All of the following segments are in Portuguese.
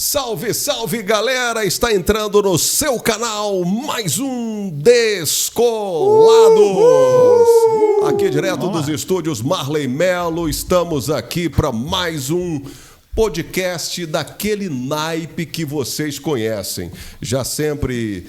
Salve, salve, galera! Está entrando no seu canal mais um Descolados. Aqui direto dos estúdios Marley Mello, estamos aqui para mais um podcast daquele naipe que vocês conhecem. Já sempre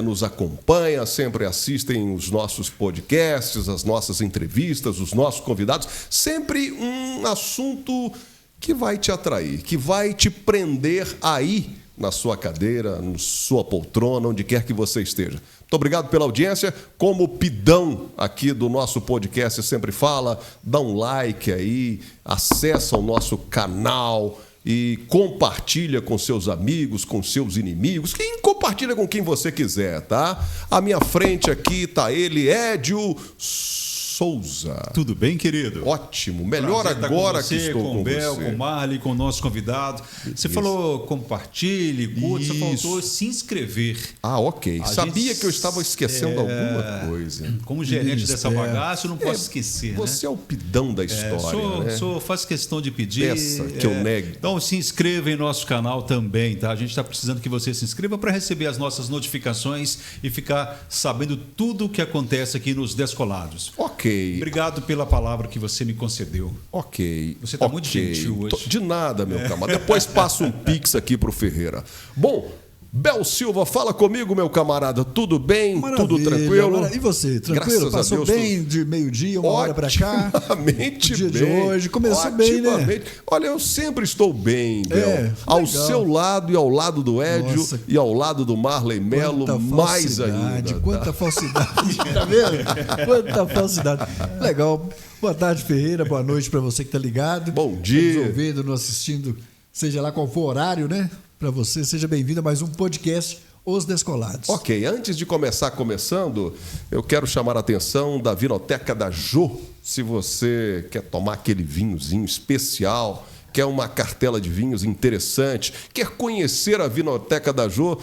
nos acompanha, sempre assistem os nossos podcasts, as nossas entrevistas, os nossos convidados. Sempre um assunto que vai te atrair, que vai te prender aí na sua cadeira, na sua poltrona, onde quer que você esteja. Muito obrigado pela audiência. Como o Pidão aqui do nosso podcast sempre fala, dá um like aí, acessa o nosso canal e compartilha com seus amigos, com seus inimigos. Compartilha com quem você quiser, tá? À minha frente aqui está ele, Edio Souza. Tudo bem, querido? Ótimo. Melhor agora que estou com o Bel, você. com o Marley, com o nosso convidado. Você falou compartilhe, curta, você faltou se inscrever. Ah, ok. Sabia que eu estava esquecendo alguma coisa. Como gerente dessa bagaça, eu não posso esquecer. Você é o Pidão da história, né? Faço questão de pedir. Peça que eu negue. Então se inscreva em nosso canal também, tá? A gente está precisando que você se inscreva para receber as nossas notificações e ficar sabendo tudo o que acontece aqui nos Descolados. Ok. Obrigado pela palavra que você me concedeu. Ok. Você está muito gentil hoje. De nada, meu camarada. Depois passa um pix aqui pro Ferreira. Bom, Bel Silva, fala comigo, meu camarada. Tudo bem? Maravilha, tudo tranquilo? E você? Tranquilo? Graças Passou a Deus, bem de meio-dia, uma hora para cá? Otimamente o dia bem. de hoje começou bem, né? Olha, eu sempre estou bem, Bel. Ao legal. seu lado e ao lado do Edio. Nossa. E ao lado do Marley Mello, mais ainda. Quanta falsidade, tá vendo? Quanta falsidade. Legal. Boa tarde, Ferreira. Boa noite para você que tá ligado. Bom dia. Nos ouvindo, nos assistindo, seja lá qual for o horário, né? Para você, seja bem-vindo a mais um podcast Os Descolados. Ok, antes de começando, eu quero chamar a atenção da Vinoteca da Jô. Se você quer tomar aquele vinhozinho especial, quer uma cartela de vinhos interessante, quer conhecer a Vinoteca da Jô,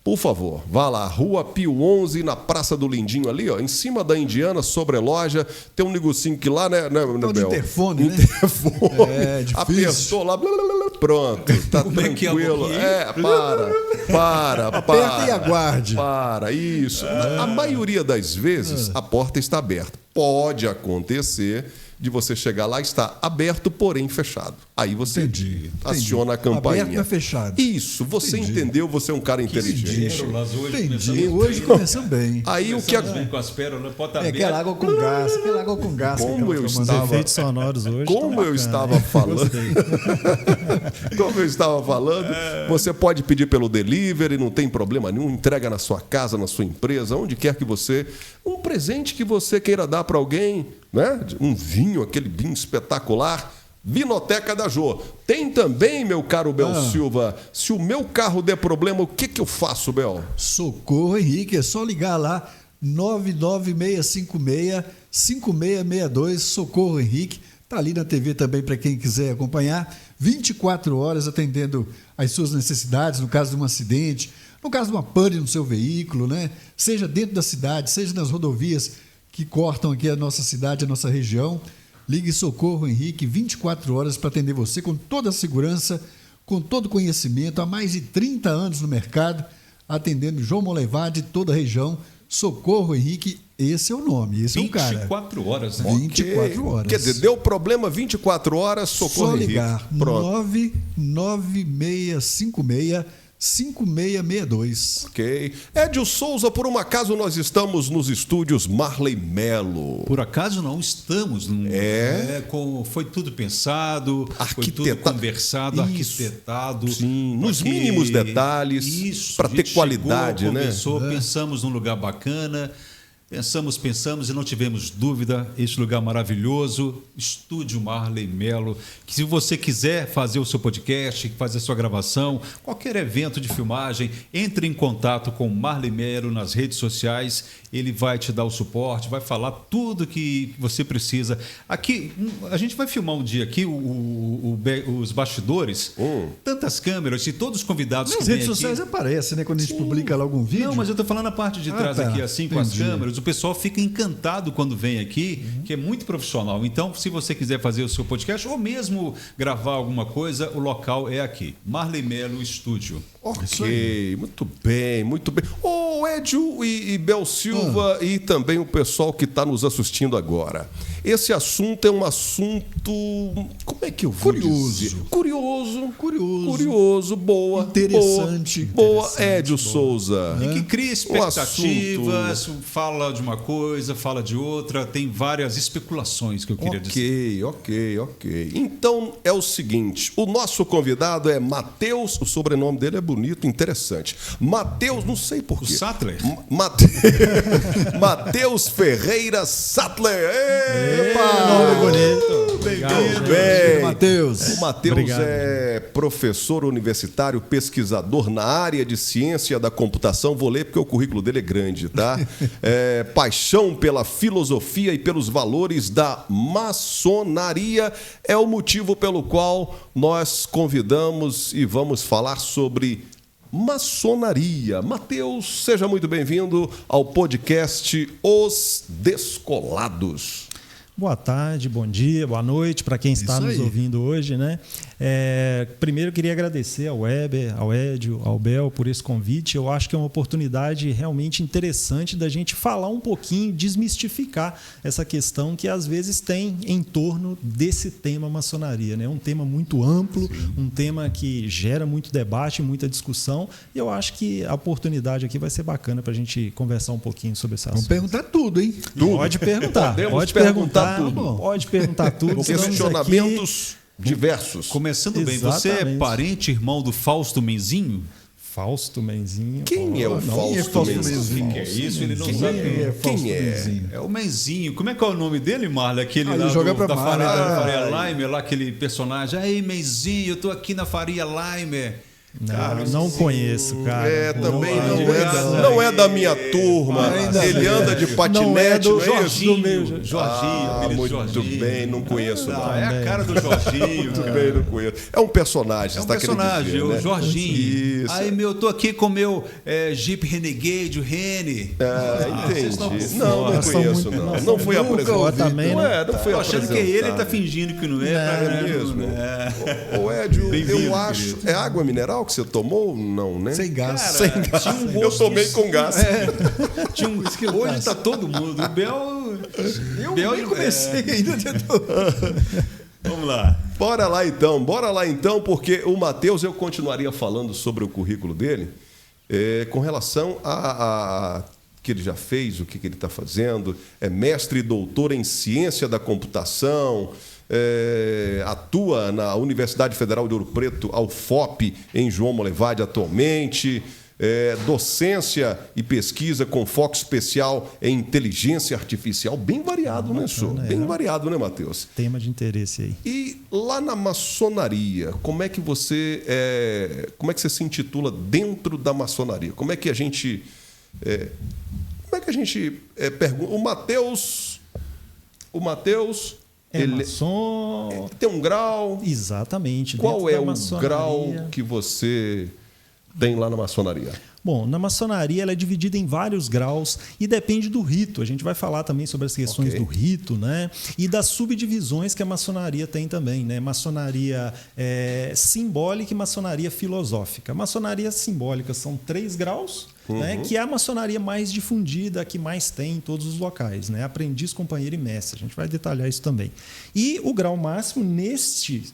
por favor, vá lá, Rua Pio 11, na Praça do Lindinho ali, ó, em cima da Indiana, sobre a loja, tem um negocinho que lá, né, Bel? De interfone, né? Interfone. É, difícil. Apertou lá, pronto, tá tranquilo. Para. Aperta e aguarde. Para, isso. A maioria das vezes, a porta está aberta. Pode acontecer de você chegar lá e está aberto, porém fechado. Aí você aciona a campainha. Aberto, mas fechado. Isso, você entendeu, você é um cara inteligente. Entendi. Hoje começamos bem. Aí o que bem com as pérolas, pode estar aquela água com gás, Como eu estava, efeitos sonoros hoje. como eu estava falando, você pode pedir pelo delivery, não tem problema nenhum, entrega na sua casa, na sua empresa, onde quer que você, um presente que você queira dar para alguém, né? Um vinho, aquele vinho espetacular. Vinoteca da Jô. Tem também, meu caro Bel Silva, se o meu carro der problema, o que eu faço, Bel? Socorro, Henrique, é só ligar lá, 99656-5662, Socorro, Henrique. Está ali na TV também para quem quiser acompanhar. 24 horas atendendo às suas necessidades, no caso de um acidente, no caso de uma pane no seu veículo, né? Seja dentro da cidade, seja nas rodovias que cortam aqui a nossa cidade, a nossa região. Ligue Socorro Henrique, 24 horas para atender você com toda a segurança, com todo o conhecimento, há mais de 30 anos no mercado, atendendo João Molevade e toda a região. Socorro Henrique, esse é o nome, esse é o cara. 24 horas, né? 24 horas. Quer dizer, deu problema, 24 horas, Socorro Só Henrique. ligar, Pronto. 99656-5662. Ok. Edio Souza, por um acaso nós estamos nos estúdios Marley Mello. Por acaso não estamos. Foi tudo pensado, foi tudo conversado, arquitetado. Sim, nos mínimos detalhes, para ter qualidade, né? Pensamos num lugar bacana. Pensamos e não tivemos dúvida. Este lugar maravilhoso, Estúdio Marley Mello, que se você quiser fazer o seu podcast, fazer a sua gravação, qualquer evento de filmagem, entre em contato com o Marley Mello nas redes sociais. Ele vai te dar o suporte, vai falar tudo que você precisa. Aqui, a gente vai filmar um dia aqui os bastidores. tantas câmeras, se todos os convidados Nas que vêm redes aqui... sociais aparece, né? Quando a gente publica lá algum vídeo. Não, mas eu estou falando a parte de trás aqui, assim, com as câmeras. O pessoal fica encantado quando vem aqui, que é muito profissional. Então, se você quiser fazer o seu podcast ou mesmo gravar alguma coisa, o local é aqui. Marley Mello Estúdio. Ok, muito bem, muito bem. Ô, Edio e Bel Silva e também o pessoal que está nos assistindo agora. Esse assunto é um assunto, como é que eu vou dizer? Curioso, boa. Interessante. Boa, Edio Souza. E que cria expectativas, fala de uma coisa, fala de outra, tem várias especulações que eu queria dizer. Ok. Então é o seguinte, o nosso convidado é Matheus, o sobrenome dele é bonito, interessante. Matheus, não sei porquê. O Sattler? Matheus Ferreira Sattler. Nome bonito. Bem-vindo. Bem. Matheus. O Matheus é professor universitário, pesquisador na área de ciência da computação. Vou ler porque o currículo dele é grande, tá? Paixão pela filosofia e pelos valores da maçonaria é o motivo pelo qual nós convidamos e vamos falar sobre maçonaria. Matheus, seja muito bem-vindo ao podcast Os Descolados. Boa tarde, bom dia, boa noite para quem está nos ouvindo hoje, né? Primeiro eu queria agradecer ao Weber, ao Edio, ao Bel por esse convite. Eu acho que é uma oportunidade realmente interessante da gente falar um pouquinho, desmistificar essa questão que às vezes tem em torno desse tema maçonaria, né? Um tema muito amplo, um tema que gera muito debate, muita discussão. E eu acho que a oportunidade aqui vai ser bacana para a gente conversar um pouquinho sobre esse assunto. Vamos perguntar tudo, hein? Pode perguntar. Pode perguntar tudo. Pode perguntar tudo. Questionamentos diversos. Começando bem, você é parente, irmão do Fausto Menzinho? Fausto Menzinho. Quem é o Fausto Menzinho? Que é isso? Ele não sabe. Quem é? É o Menzinho. Como é que é o nome dele, Marla? Aquele lá da Faria Limer, lá aquele personagem. Aí, Menzinho, eu tô aqui na Faria Limer. Não conheço, cara. Também não é da minha turma. Ele anda de patinete, não é isso? Jorginho, muito bem, não conheço não. É a cara do Jorginho. Muito bem, não conheço. É um personagem, você tá querendo dizer, personagem, o Jorginho. Isso. Aí, eu tô aqui com o meu Jeep Renegade, o Rene. Entendi. Não conheço não. Não fui apresentado. Não foi achando que ele tá fingindo que não é. É mesmo. Ô, Edio, eu acho... É água mineral que você tomou? Não, né? Sem gás. Sem gás. Eu tomei com gás. Hoje tá todo mundo. O Bel... Eu nem comecei ainda. Vamos lá. Bora lá então, porque o Matheus, eu continuaria falando sobre o currículo dele com relação a que ele já fez, o que ele está fazendo. É mestre e doutor em ciência da computação, atua na Universidade Federal de Ouro Preto, a UFOP, em João Molevade atualmente, docência e pesquisa com foco especial em inteligência artificial, bem variado, né, senhor? Bem variado, né, Matheus? Tema de interesse aí. E lá na maçonaria, como é que você se intitula dentro da maçonaria? Como é que a gente pergunta? O Matheus ele maçom. Tem um grau. Exatamente. Qual é o grau que você tem lá na maçonaria? Bom, na maçonaria ela é dividida em vários graus e depende do rito. A gente vai falar também sobre as questões do rito, né? E das subdivisões que a maçonaria tem também, né? Maçonaria simbólica e maçonaria filosófica. A maçonaria simbólica são 3 graus, né? Que é a maçonaria mais difundida, que mais tem em todos os locais, né? Aprendiz, companheiro e mestre. A gente vai detalhar isso também. E o grau máximo neste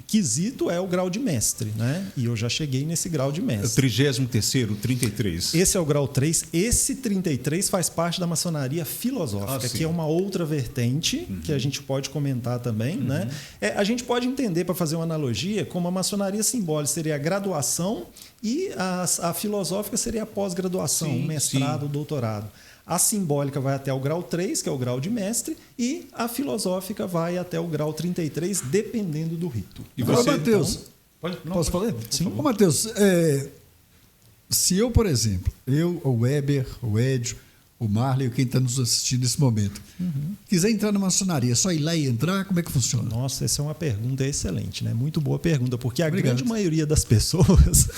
quesito é o grau de mestre, né? E eu já cheguei nesse grau de mestre. O 33º, 33. Esse é o grau 3. Esse 33 faz parte da maçonaria filosófica, que é uma outra vertente que a gente pode comentar também, né? A gente pode entender, para fazer uma analogia, como a maçonaria simbólica seria a graduação e a filosófica seria a pós-graduação, mestrado, doutorado. A simbólica vai até o grau 3, que é o grau de mestre, e a filosófica vai até o grau 33, dependendo do rito. E você, Matheus, posso falar? Sim. Ô, Matheus, se eu, por exemplo, o Weber, o Edio, o Marley, quem está nos assistindo nesse momento, quiser entrar na maçonaria, é só ir lá e entrar? Como é que funciona? Nossa, essa é uma pergunta excelente, né? Muito boa pergunta, porque a Obrigado. grande maioria das pessoas,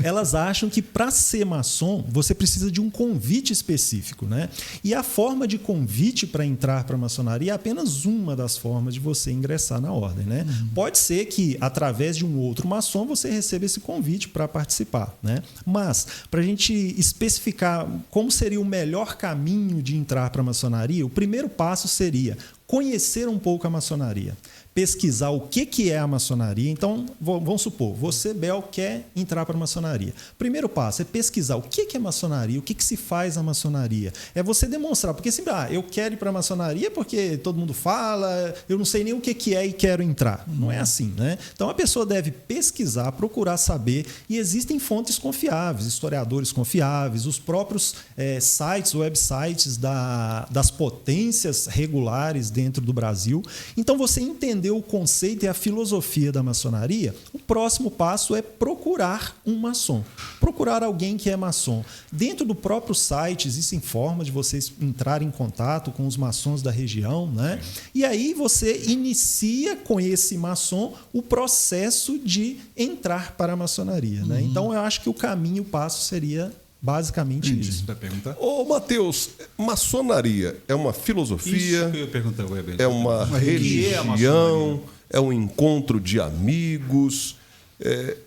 elas acham que para ser maçom, você precisa de um convite específico, né? E a forma de convite para entrar para a maçonaria é apenas uma das formas de você ingressar na ordem, né? Pode ser que, através de um outro maçom, você receba esse convite para participar, né? Mas, para a gente especificar como seria o melhor caminho de entrar para a maçonaria, o primeiro passo seria conhecer um pouco a maçonaria, pesquisar o que é a maçonaria. Então, vamos supor, você, Bel, quer entrar para a maçonaria. Primeiro passo é pesquisar o que é maçonaria, o que se faz na maçonaria. É você demonstrar, porque sempre, eu quero ir para a maçonaria porque todo mundo fala, eu não sei nem o que é e quero entrar. Não é assim, né? Então, a pessoa deve pesquisar, procurar saber, e existem fontes confiáveis, historiadores confiáveis, os próprios sites, websites das potências regulares dentro do Brasil. Então, você entender o conceito e a filosofia da maçonaria, o próximo passo é procurar um maçom. Procurar alguém que é maçom. Dentro do próprio site, existem formas de vocês entrarem em contato com os maçons da região, né? E aí você inicia com esse maçom o processo de entrar para a maçonaria, né? Então, eu acho que o caminho, o passo seria basicamente isso. Vai perguntar? Ô, Matheus, maçonaria é uma filosofia? Isso que eu ia perguntar, Weber. É uma religião? É um encontro de amigos?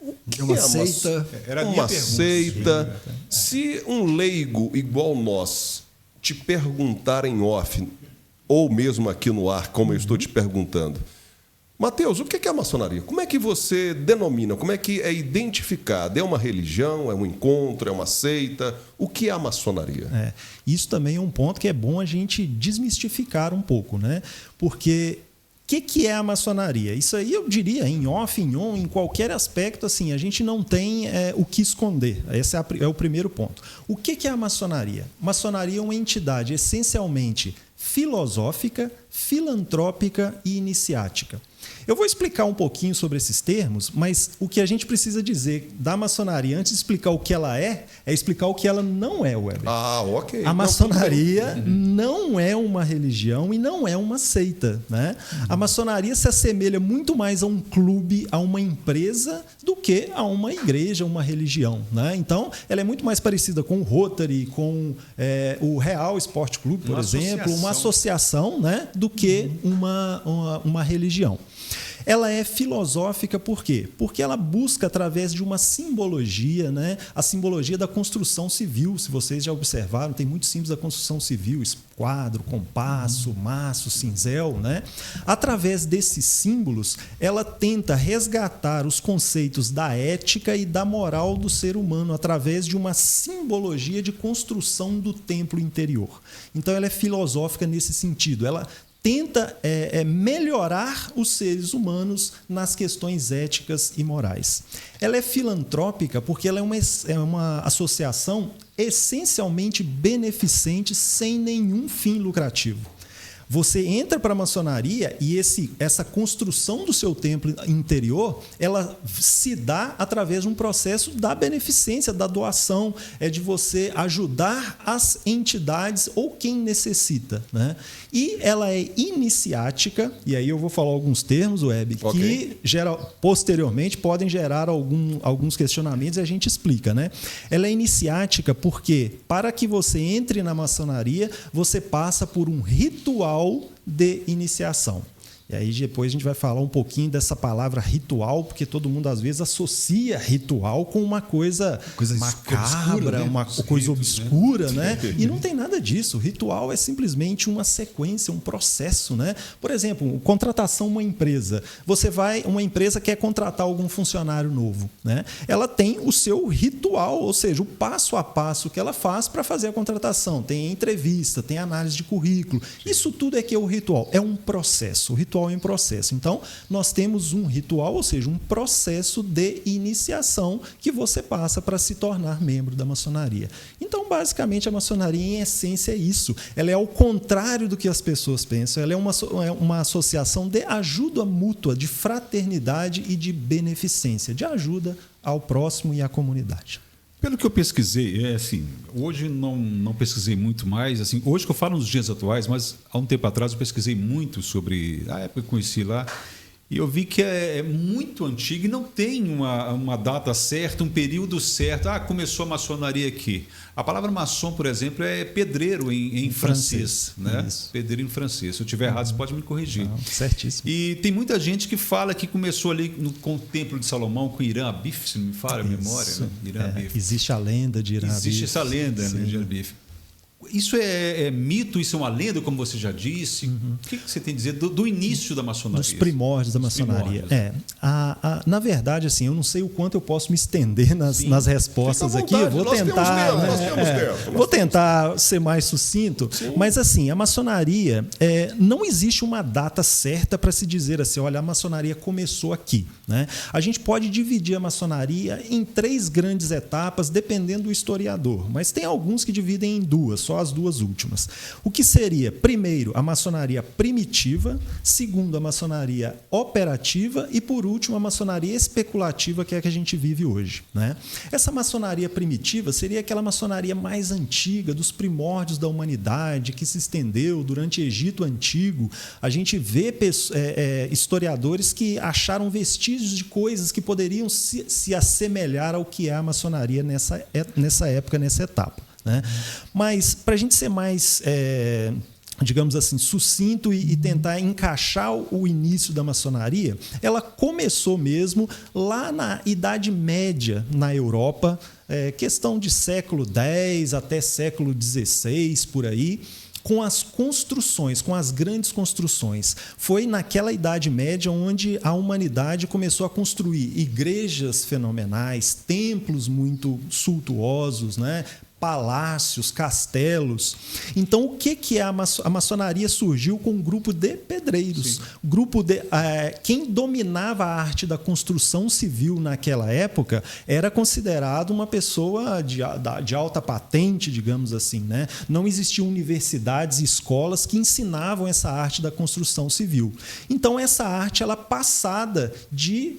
O que É uma a seita? Era a minha uma pergunta. seita? Se um leigo igual nós te perguntar em off, ou mesmo aqui no ar, como eu estou te perguntando, Matheus, o que é a maçonaria? Como é que você denomina? Como é que é identificada? É uma religião? É um encontro? É uma seita? O que é a maçonaria? Isso também é um ponto que é bom a gente desmistificar um pouco, né? Porque o que é a maçonaria? Isso aí eu diria, em off, em on, em qualquer aspecto, assim, a gente não tem o que esconder. Esse é o primeiro ponto. O que é a maçonaria? Maçonaria é uma entidade essencialmente filosófica, filantrópica e iniciática. Eu vou explicar um pouquinho sobre esses termos, mas o que a gente precisa dizer da maçonaria, antes de explicar o que ela é explicar o que ela não é, Weber. Ok. A maçonaria não é uma religião e não é uma seita, né? A maçonaria se assemelha muito mais a um clube, a uma empresa, do que a uma igreja, uma religião, né? Então, ela é muito mais parecida com o Rotary, com o Real Esporte Clube, por exemplo, uma associação, né? Do que uma religião. Ela é filosófica por quê? Porque ela busca, através de uma simbologia, né? A simbologia da construção civil. Se vocês já observaram, tem muitos símbolos da construção civil, esquadro, compasso, maço, cinzel, né? Através desses símbolos, ela tenta resgatar os conceitos da ética e da moral do ser humano através de uma simbologia de construção do templo interior. Então, ela é filosófica nesse sentido. Ela tenta melhorar os seres humanos nas questões éticas e morais. Ela é filantrópica porque ela é uma associação essencialmente beneficente sem nenhum fim lucrativo. Você entra para a maçonaria e essa construção do seu templo interior, ela se dá através de um processo da beneficência, da doação, de você ajudar as entidades ou quem necessita, né? E ela é iniciática, e aí eu vou falar alguns termos, Web, que posteriormente podem gerar alguns questionamentos e a gente explica, né? Ela é iniciática porque, para que você entre na maçonaria, você passa por um ritual de iniciação. E aí depois a gente vai falar um pouquinho dessa palavra ritual, porque todo mundo às vezes associa ritual com uma coisa macabra, obscura, né? uma coisa obscura, né? E não tem nada disso. Ritual é simplesmente uma sequência, um processo, né? Por exemplo, contratação uma empresa. Uma empresa quer contratar algum funcionário novo, né? Ela tem o seu ritual, ou seja, o passo a passo que ela faz para fazer a contratação. Tem entrevista, tem análise de currículo. Isso tudo é que é o ritual. É um processo. O ritual é um processo. Então, nós temos um ritual, ou seja, um processo de iniciação que você passa para se tornar membro da maçonaria. Então, basicamente, a maçonaria, em essência, é isso. Ela é ao contrário do que as pessoas pensam. Ela é uma associação de ajuda mútua, de fraternidade e de beneficência, de ajuda ao próximo e à comunidade. Pelo que eu pesquisei, assim, hoje não pesquisei muito mais, assim, hoje que eu falo nos dias atuais, mas há um tempo atrás eu pesquisei muito sobre a época que eu conheci lá, e eu vi que é muito antigo e não tem uma data certa, um período certo. Começou a maçonaria aqui. A palavra maçom, por exemplo, é pedreiro em francês, né? Isso. Pedreiro em francês. Se eu estiver errado, você pode me corrigir. Não, certíssimo. E tem muita gente que fala que começou ali com o Templo de Salomão, com Irã Abif, se não me falha a memória. Né? Irã Abif. Existe a lenda de Irã Abif. Existe essa lenda, né, de Abif. Isso é mito? Isso é uma lenda, como você já disse? O que você tem a dizer do início da maçonaria? Dos primórdios da maçonaria. Primórdios. Na verdade, assim, eu não sei o quanto eu posso me estender nas respostas aqui. Eu vou tentar, vou tentar ser mais sucinto. Sim. Mas assim, a maçonaria não existe uma data certa para se dizer assim, olha, a maçonaria começou aqui, né? A gente pode dividir a maçonaria em 3 grandes etapas, dependendo do historiador. Mas tem alguns que dividem em 2, só as 2 últimas. O que seria, primeiro, a maçonaria primitiva, segundo, a maçonaria operativa e, por último, a maçonaria especulativa, que é a que a gente vive hoje, né? Essa maçonaria primitiva seria aquela maçonaria mais antiga, dos primórdios da humanidade, que se estendeu durante o Egito Antigo. A gente vê historiadores que acharam vestígios de coisas que poderiam se assemelhar ao que é a maçonaria nessa época, nessa etapa, né? Mas, para a gente ser mais, digamos assim, sucinto e tentar encaixar o início da maçonaria, ela começou mesmo lá na Idade Média, na Europa, questão de século X até século XVI, por aí, com as construções, com as grandes construções. Foi naquela Idade Média onde a humanidade começou a construir igrejas fenomenais, templos muito suntuosos, né? Palácios, castelos. Então, o que é a maçonaria? Surgiu com um grupo de pedreiros. Quem dominava a arte da construção civil naquela época era considerado uma pessoa de alta patente, digamos assim, né? Não existiam universidades e escolas que ensinavam essa arte da construção civil. Então, essa arte ela passada de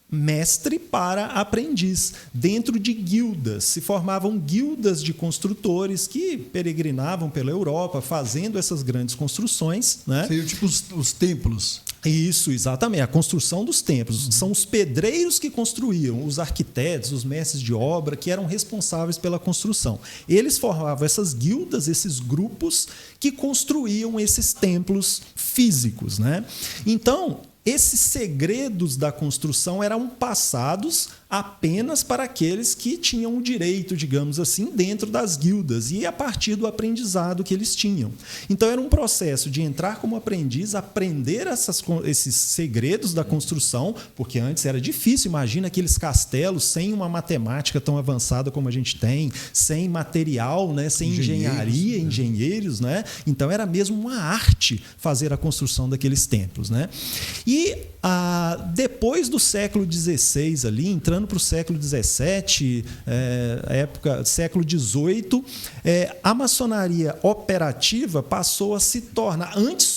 mestre para aprendiz, dentro de guildas. Se formavam guildas de construtores que peregrinavam pela Europa fazendo essas grandes construções, né? Seria tipo os templos. Isso, exatamente. A construção dos templos. São os pedreiros que construíam, os arquitetos, os mestres de obra, que eram responsáveis pela construção. Eles formavam essas guildas, esses grupos que construíam esses templos físicos, né? Então, esses segredos da construção eram passados apenas para aqueles que tinham o direito, digamos assim, dentro das guildas e a partir do aprendizado que eles tinham. Então, era um processo de entrar como aprendiz, aprender esses segredos da construção, porque antes era difícil. Imagina aqueles castelos sem uma matemática tão avançada como a gente tem, sem material, né? Sem engenharia, engenheiros, né? Então, era mesmo uma arte fazer a construção daqueles templos, né? E depois do século XVI, ali, entrando para o século XVII, século XVIII, a maçonaria operativa passou a se tornar... Antes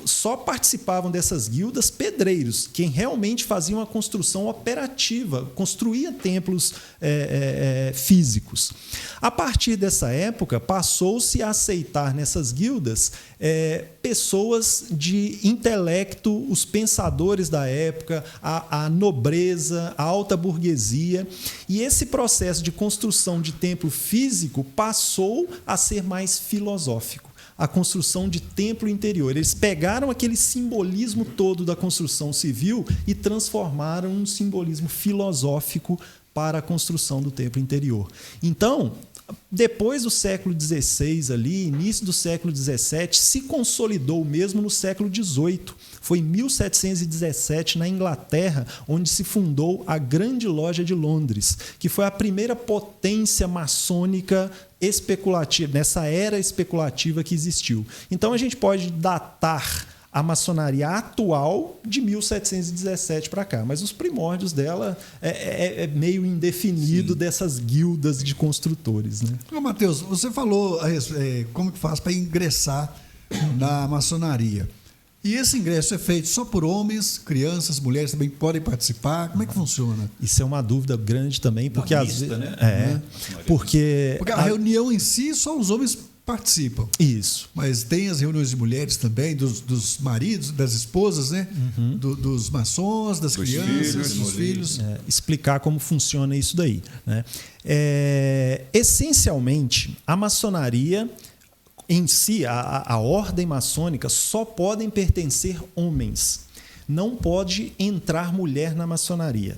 só participavam dessas guildas pedreiros, quem realmente faziam a construção operativa, construía templos físicos. A partir dessa época, passou-se a aceitar nessas guildas pessoas de intelecto, os pensadores da época, a nobreza, a alta burguesia. E esse processo de construção de templo físico passou a ser mais filosófico. A construção de templo interior. Eles pegaram aquele simbolismo todo da construção civil e transformaram num simbolismo filosófico para a construção do templo interior. Então, depois do século XVI, ali, início do século XVII, se consolidou mesmo no século XVIII. Foi em 1717, na Inglaterra, onde se fundou a Grande Loja de Londres, que foi a primeira potência maçônica especulativa, nessa era especulativa que existiu. Então, a gente pode datar a maçonaria atual de 1717 para cá, mas os primórdios dela é meio indefinido. Sim. Dessas guildas de construtores, né? Ô, Matheus, você falou como que faz para ingressar na maçonaria. E esse ingresso é feito só por homens, crianças, mulheres também podem participar? Como é que funciona? Isso é uma dúvida grande também, porque às vezes, né? porque a reunião em si, só os homens participam. Isso. Mas tem as reuniões de mulheres também, dos maridos, das esposas, né? Dos maçons, das crianças, dos filhos. Explicar como funciona isso daí, né? Essencialmente, a maçonaria em si, a ordem maçônica, só podem pertencer homens. Não pode entrar mulher na maçonaria.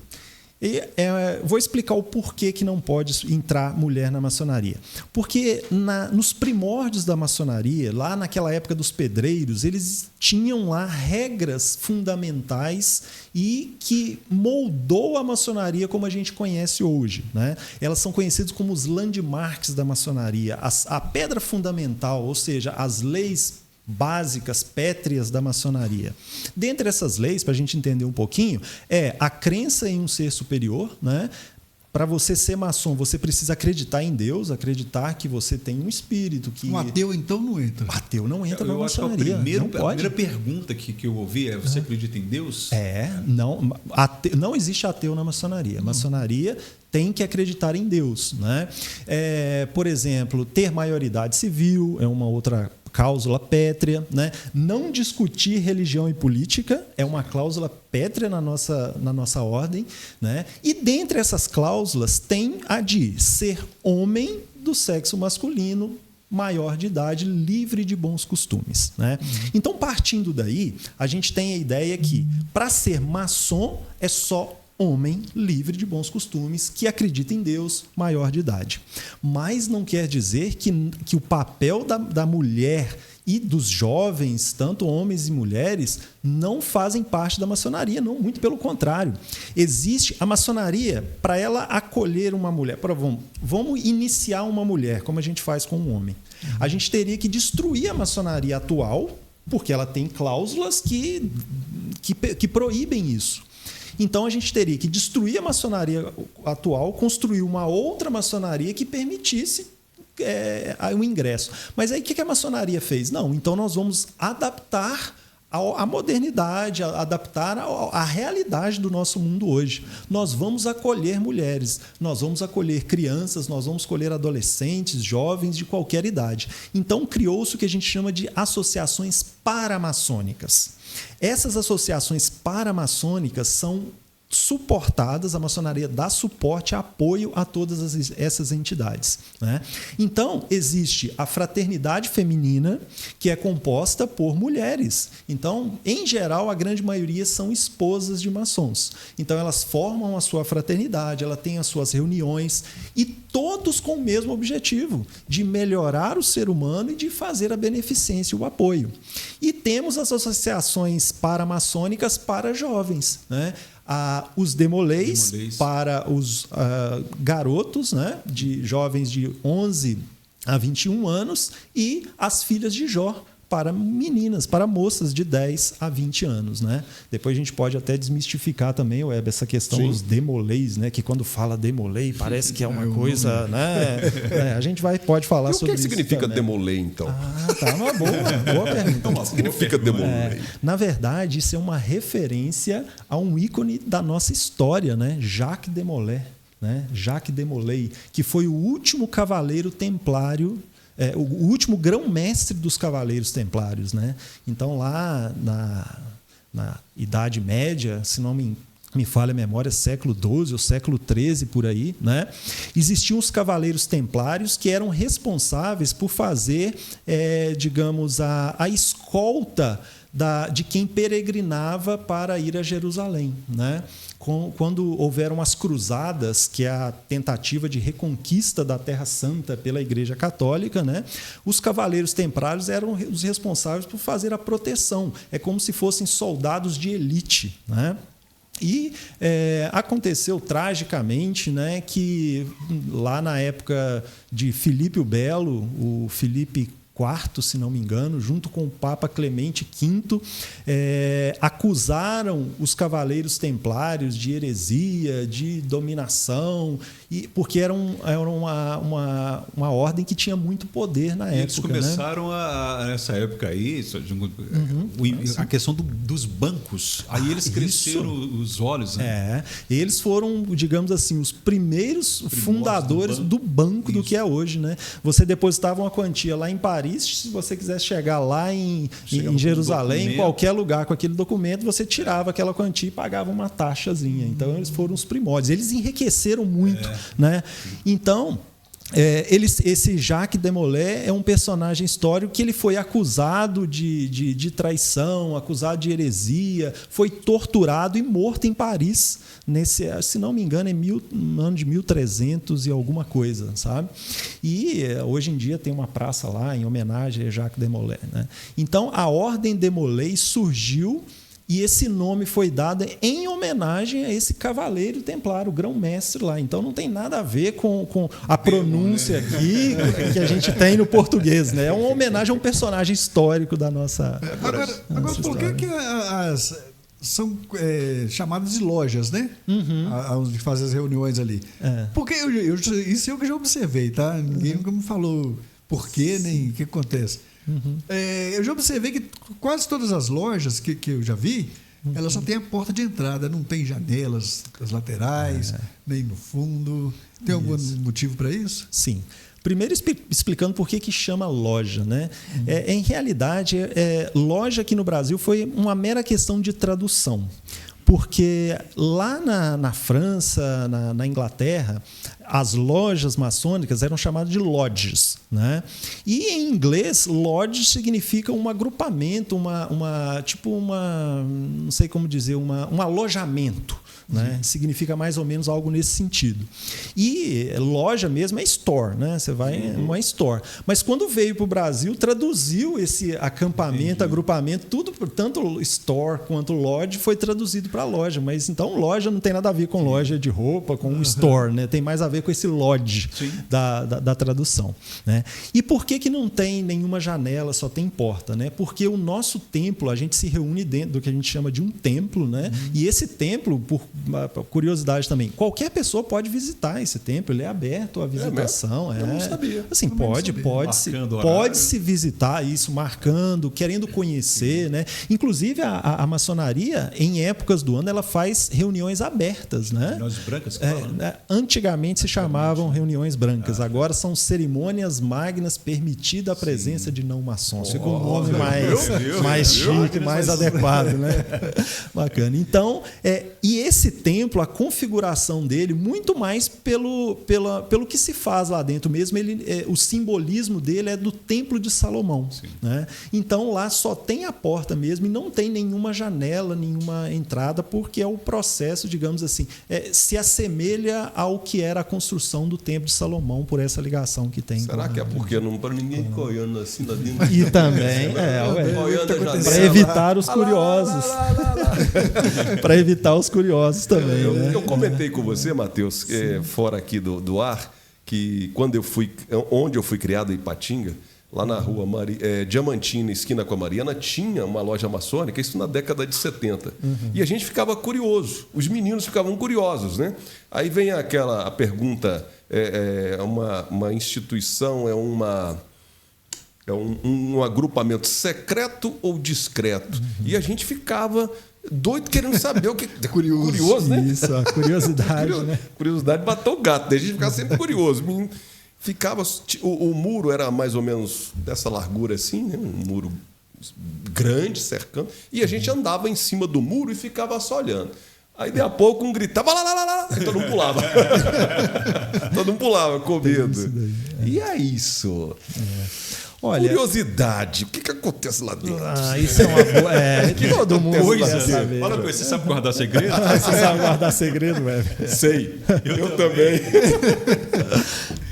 Vou explicar o porquê que não pode entrar mulher na maçonaria. Porque nos primórdios da maçonaria, lá naquela época dos pedreiros, eles tinham lá regras fundamentais e que moldou a maçonaria como a gente conhece hoje, né? Elas são conhecidas como os landmarks da maçonaria, a pedra fundamental, ou seja, as leis básicas, pétreas da maçonaria. Dentre essas leis, para a gente entender um pouquinho, é a crença em um ser superior, né? Para você ser maçom, você precisa acreditar em Deus, acreditar que você tem um espírito. Que... Um ateu, então, não entra. Ateu não entra na Acho maçonaria. que não pode. a primeira pergunta que eu ouvi é: você acredita em Deus? Não existe ateu na maçonaria. A maçonaria tem que acreditar em Deus, né? Por exemplo, ter maioridade civil é uma outra cláusula pétrea, né? Não discutir religião e política é uma cláusula pétrea na nossa ordem, né? E dentre essas cláusulas tem a de ser homem do sexo masculino, maior de idade, livre de bons costumes, né? Então, partindo daí, a gente tem a ideia que para ser maçom é só homem livre de bons costumes, que acredita em Deus, maior de idade. Mas não quer dizer que o papel da mulher e dos jovens, tanto homens e mulheres, não fazem parte da maçonaria, não, muito pelo contrário. Existe a maçonaria, para ela acolher uma mulher, vamos iniciar uma mulher, como a gente faz com um homem. A gente teria que destruir a maçonaria atual, porque ela tem cláusulas que proíbem isso. Então, a gente teria que destruir a maçonaria atual, construir uma outra maçonaria que permitisse o ingresso. Mas aí, o que a maçonaria fez? Não, então nós vamos adaptar à modernidade, adaptar à realidade do nosso mundo hoje. Nós vamos acolher mulheres, nós vamos acolher crianças, nós vamos acolher adolescentes, jovens de qualquer idade. Então, criou-se o que a gente chama de associações paramaçônicas. Essas associações paramaçônicas são suportadas, a maçonaria dá suporte, apoio a todas essas entidades, né? Então, existe a fraternidade feminina, que é composta por mulheres. Então, em geral, a grande maioria são esposas de maçons. Então, elas formam a sua fraternidade, ela tem as suas reuniões, e todos com o mesmo objetivo, de melhorar o ser humano e de fazer a beneficência e o apoio. E temos as associações paramaçônicas para jovens, né? Os demolês para os garotos, né, de jovens de 11 a 21 anos, e as filhas de Jó para meninas, para moças de 10 a 20 anos, né? Depois a gente pode até desmistificar também, Web, essa questão dos demolês, né? Que quando fala demolei parece que é uma coisa, né? A gente pode falar sobre isso. O que significa demolei, então? Uma boa pergunta. O que significa demolei? Na verdade, isso é uma referência a um ícone da nossa história, né? Jacques de Molay, né? Jacques de Molay, que foi o último cavaleiro templário, o último grão-mestre dos cavaleiros templários, né? Então, lá na Idade Média, se não me falha a memória, século XII ou século XIII, por aí, né? Existiam os cavaleiros templários que eram responsáveis por fazer, digamos, a escolta de quem peregrinava para ir a Jerusalém, né? Quando houveram as cruzadas, que é a tentativa de reconquista da Terra Santa pela Igreja Católica, né? Os cavaleiros templários eram os responsáveis por fazer a proteção. É como se fossem soldados de elite, né? E aconteceu tragicamente, né, que lá na época de Filipe o Belo, o Filipe IV, se não me engano, junto com o Papa Clemente V, acusaram os cavaleiros templários de heresia, de dominação, porque era uma ordem que tinha muito poder na época. Eles começaram nessa época aí, a questão dos bancos. Aí eles cresceram os olhos. Né? Eles foram, digamos assim, os primeiros fundadores do banco do que é hoje. Né? Você depositava uma quantia lá em Paris, se você quisesse chegar lá em Jerusalém, em qualquer lugar com aquele documento, você tirava aquela quantia e pagava uma taxazinha. Então, eles foram os primórdios. Eles enriqueceram muito. Né? Então, esse Jacques de Molay é um personagem histórico que ele foi acusado de traição, acusado de heresia, foi torturado e morto em Paris, se não me engano, no ano de 1300 e alguma coisa, sabe? E hoje em dia tem uma praça lá em homenagem a Jacques de Molay. Né? Então, a Ordem de Molay surgiu e esse nome foi dado em homenagem a esse cavaleiro templário, o grão-mestre lá. Então não tem nada a ver com a pronúncia aqui que a gente tem no português. Né? É uma homenagem a um personagem histórico da nossa. Agora por que são chamadas de lojas, né? Onde fazem as reuniões ali. Porque isso eu que já observei, tá? Ninguém nunca me falou por quê, nem o que acontece. Eu já observei que quase todas as lojas que eu já vi, elas só têm a porta de entrada, não tem janelas nas laterais, nem no fundo. Tem algum motivo para isso? Sim. Primeiro explicando por que chama loja. Né? Em realidade, loja aqui no Brasil foi uma mera questão de tradução. Porque lá na França, na Inglaterra, as lojas maçônicas eram chamadas de lodges. Né? E em inglês, lodge significa um agrupamento, não sei como dizer, um alojamento. Né? Significa mais ou menos algo nesse sentido. E loja mesmo é store, né? Você vai em uma store. Mas quando veio para o Brasil, traduziu esse acampamento, agrupamento, tudo, tanto store quanto lodge, foi traduzido para loja. Mas então loja não tem nada a ver com loja de roupa, com store, né? Tem mais a ver com esse lodge da tradução. Né? E por que não tem nenhuma janela, só tem porta? Né? Porque o nosso templo, a gente se reúne dentro do que a gente chama de um templo, né? E esse templo, por uma curiosidade também, qualquer pessoa pode visitar esse templo, ele é aberto à visitação. Eu não sabia. Assim, pode se visitar isso, marcando, querendo conhecer. Né? Inclusive, a maçonaria, em épocas do ano, ela faz reuniões abertas. Né? Reuniões brancas? Que falam, né? Antigamente se chamavam reuniões brancas, agora são cerimônias magnas permitida a presença de não maçons. Fica um nome mais chique, mais adequado. Né? Bacana. Então, e esse templo, a configuração dele, muito mais pelo que se faz lá dentro mesmo, o simbolismo dele é do Templo de Salomão. Né? Então lá só tem a porta mesmo e não tem nenhuma janela, nenhuma entrada, porque é o processo, digamos assim, se assemelha ao que era a construção do Templo de Salomão por essa ligação que tem. Será que é porque não para ninguém olhando assim lá dentro? E também para evitar os curiosos. Para evitar os curiosos também. Eu comentei com você, Matheus, fora aqui do ar, que onde eu fui criado, em Ipatinga, lá na rua Diamantina, esquina com a Mariana, tinha uma loja maçônica, isso na década de 70. E a gente ficava curioso, os meninos ficavam curiosos. Né? Aí vem a pergunta, uma instituição, um agrupamento secreto ou discreto? E a gente ficava doido querendo saber o que... Curioso, né? Isso, a curiosidade. né? Curiosidade bateu o gato, a gente ficava sempre curioso. Ficava, o muro era mais ou menos dessa largura assim, né? Um muro grande, cercando, e a gente andava em cima do muro e ficava só olhando. Aí, de a pouco, um gritava, lá, e todo mundo pulava. Todo mundo pulava, com medo. E é isso. Olha, curiosidade, o que acontece lá dentro? Isso é uma boa. Todo mundo sabe. Fala com você sabe guardar segredo? Você sabe guardar segredo, velho? Sei. Eu também.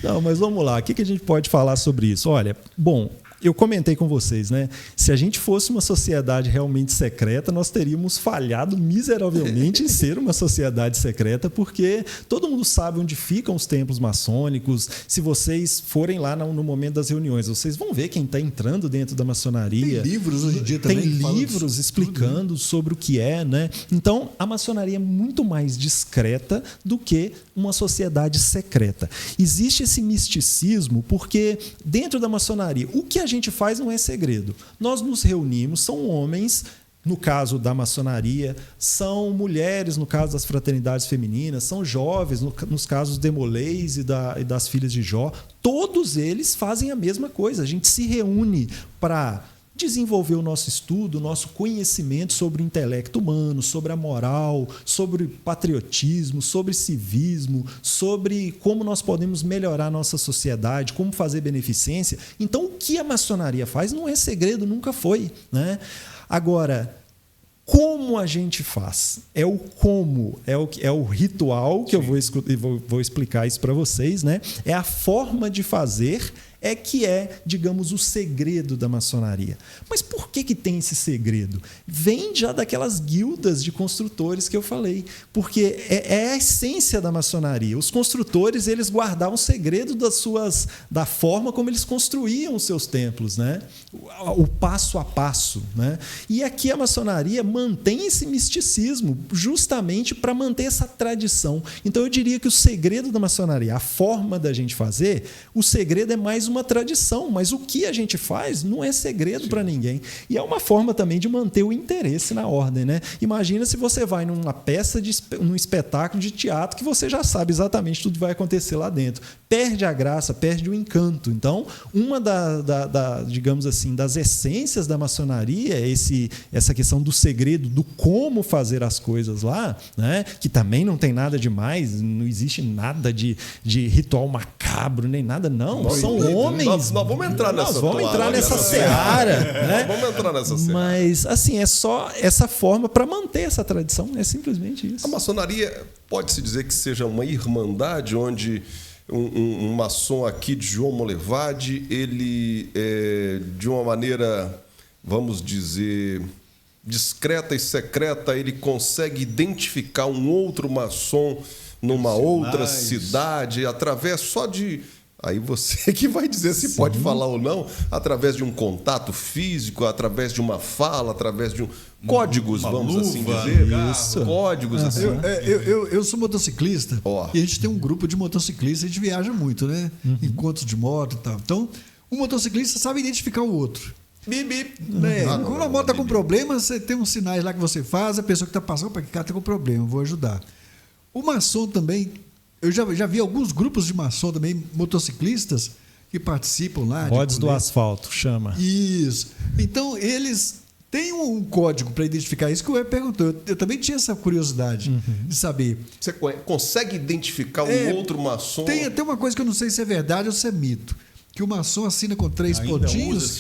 Não, mas vamos lá. O que a gente pode falar sobre isso? Olha, bom, eu comentei com vocês, né? Se a gente fosse uma sociedade realmente secreta, nós teríamos falhado miseravelmente em ser uma sociedade secreta, porque todo mundo sabe onde ficam os templos maçônicos. Se vocês forem lá no momento das reuniões, vocês vão ver quem está entrando dentro da maçonaria. Tem livros hoje em dia também. Tem livros explicando sobre o que é, né? Então, a maçonaria é muito mais discreta do que uma sociedade secreta. Existe esse misticismo porque dentro da maçonaria, o que a gente faz não é segredo. Nós nos reunimos, são homens, no caso da maçonaria, são mulheres, no caso das fraternidades femininas, são jovens, nos casos de Demolês e das filhas de Jó. Todos eles fazem a mesma coisa. A gente se reúne para desenvolver o nosso estudo, o nosso conhecimento sobre o intelecto humano, sobre a moral, sobre patriotismo, sobre civismo, sobre como nós podemos melhorar a nossa sociedade, como fazer beneficência. Então, o que a maçonaria faz não é segredo, nunca foi, né? Agora, como a gente faz? É o como, é o ritual que eu vou explicar isso para vocês, né? É a forma de fazer que é, digamos, o segredo da maçonaria. Mas por que tem esse segredo? Vem já daquelas guildas de construtores que eu falei, porque é a essência da maçonaria. Os construtores, eles guardavam o segredo da forma como eles construíam os seus templos, né? O passo a passo, né? E aqui a maçonaria mantém esse misticismo justamente para manter essa tradição. Então eu diria que o segredo da maçonaria, a forma da gente fazer, o segredo é mais uma tradição, mas o que a gente faz não é segredo para ninguém. E é uma forma também de manter o interesse na ordem, né? Imagina se você vai numa peça, num espetáculo de teatro que você já sabe exatamente tudo que vai acontecer lá dentro. Perde a graça, perde o encanto. Então, uma digamos assim, das essências da maçonaria é essa questão do segredo, do como fazer as coisas lá, né? Que também não tem nada demais, não existe nada de ritual macabro, nem nada, não. São homens. Nós vamos entrar nessa seara. Né? Vamos entrar nessa seara. Mas, assim, é só essa forma para manter essa tradição. É simplesmente isso. A maçonaria pode-se dizer que seja uma irmandade onde um maçom aqui de João Molevade, ele, de uma maneira, vamos dizer, discreta e secreta, ele consegue identificar um outro maçom numa outra cidade, através só de... Aí você que vai dizer se pode falar ou não, através de um contato físico, através de uma fala, através de códigos, vamos assim dizer. Isso. Códigos, assim. Eu sou motociclista e a gente tem um grupo de motociclistas, a gente viaja muito, né? Encontros de moto e tal. Então, um motociclista sabe identificar o outro. Bip. Né? Quando a moto está com problema, você tem uns sinais lá que você faz, a pessoa que está passando, para que cara está com problema, eu vou ajudar. O maçom também... Eu já vi alguns grupos de maçom também, motociclistas, que participam lá. Bodes do asfalto, chama. Isso. Então, eles têm um código para identificar isso que o Web perguntou. Eu também tinha essa curiosidade de saber. Você consegue identificar um outro maçom? Tem até uma coisa que eu não sei se é verdade ou se é mito. Que o maçom assina com 3 pontinhos.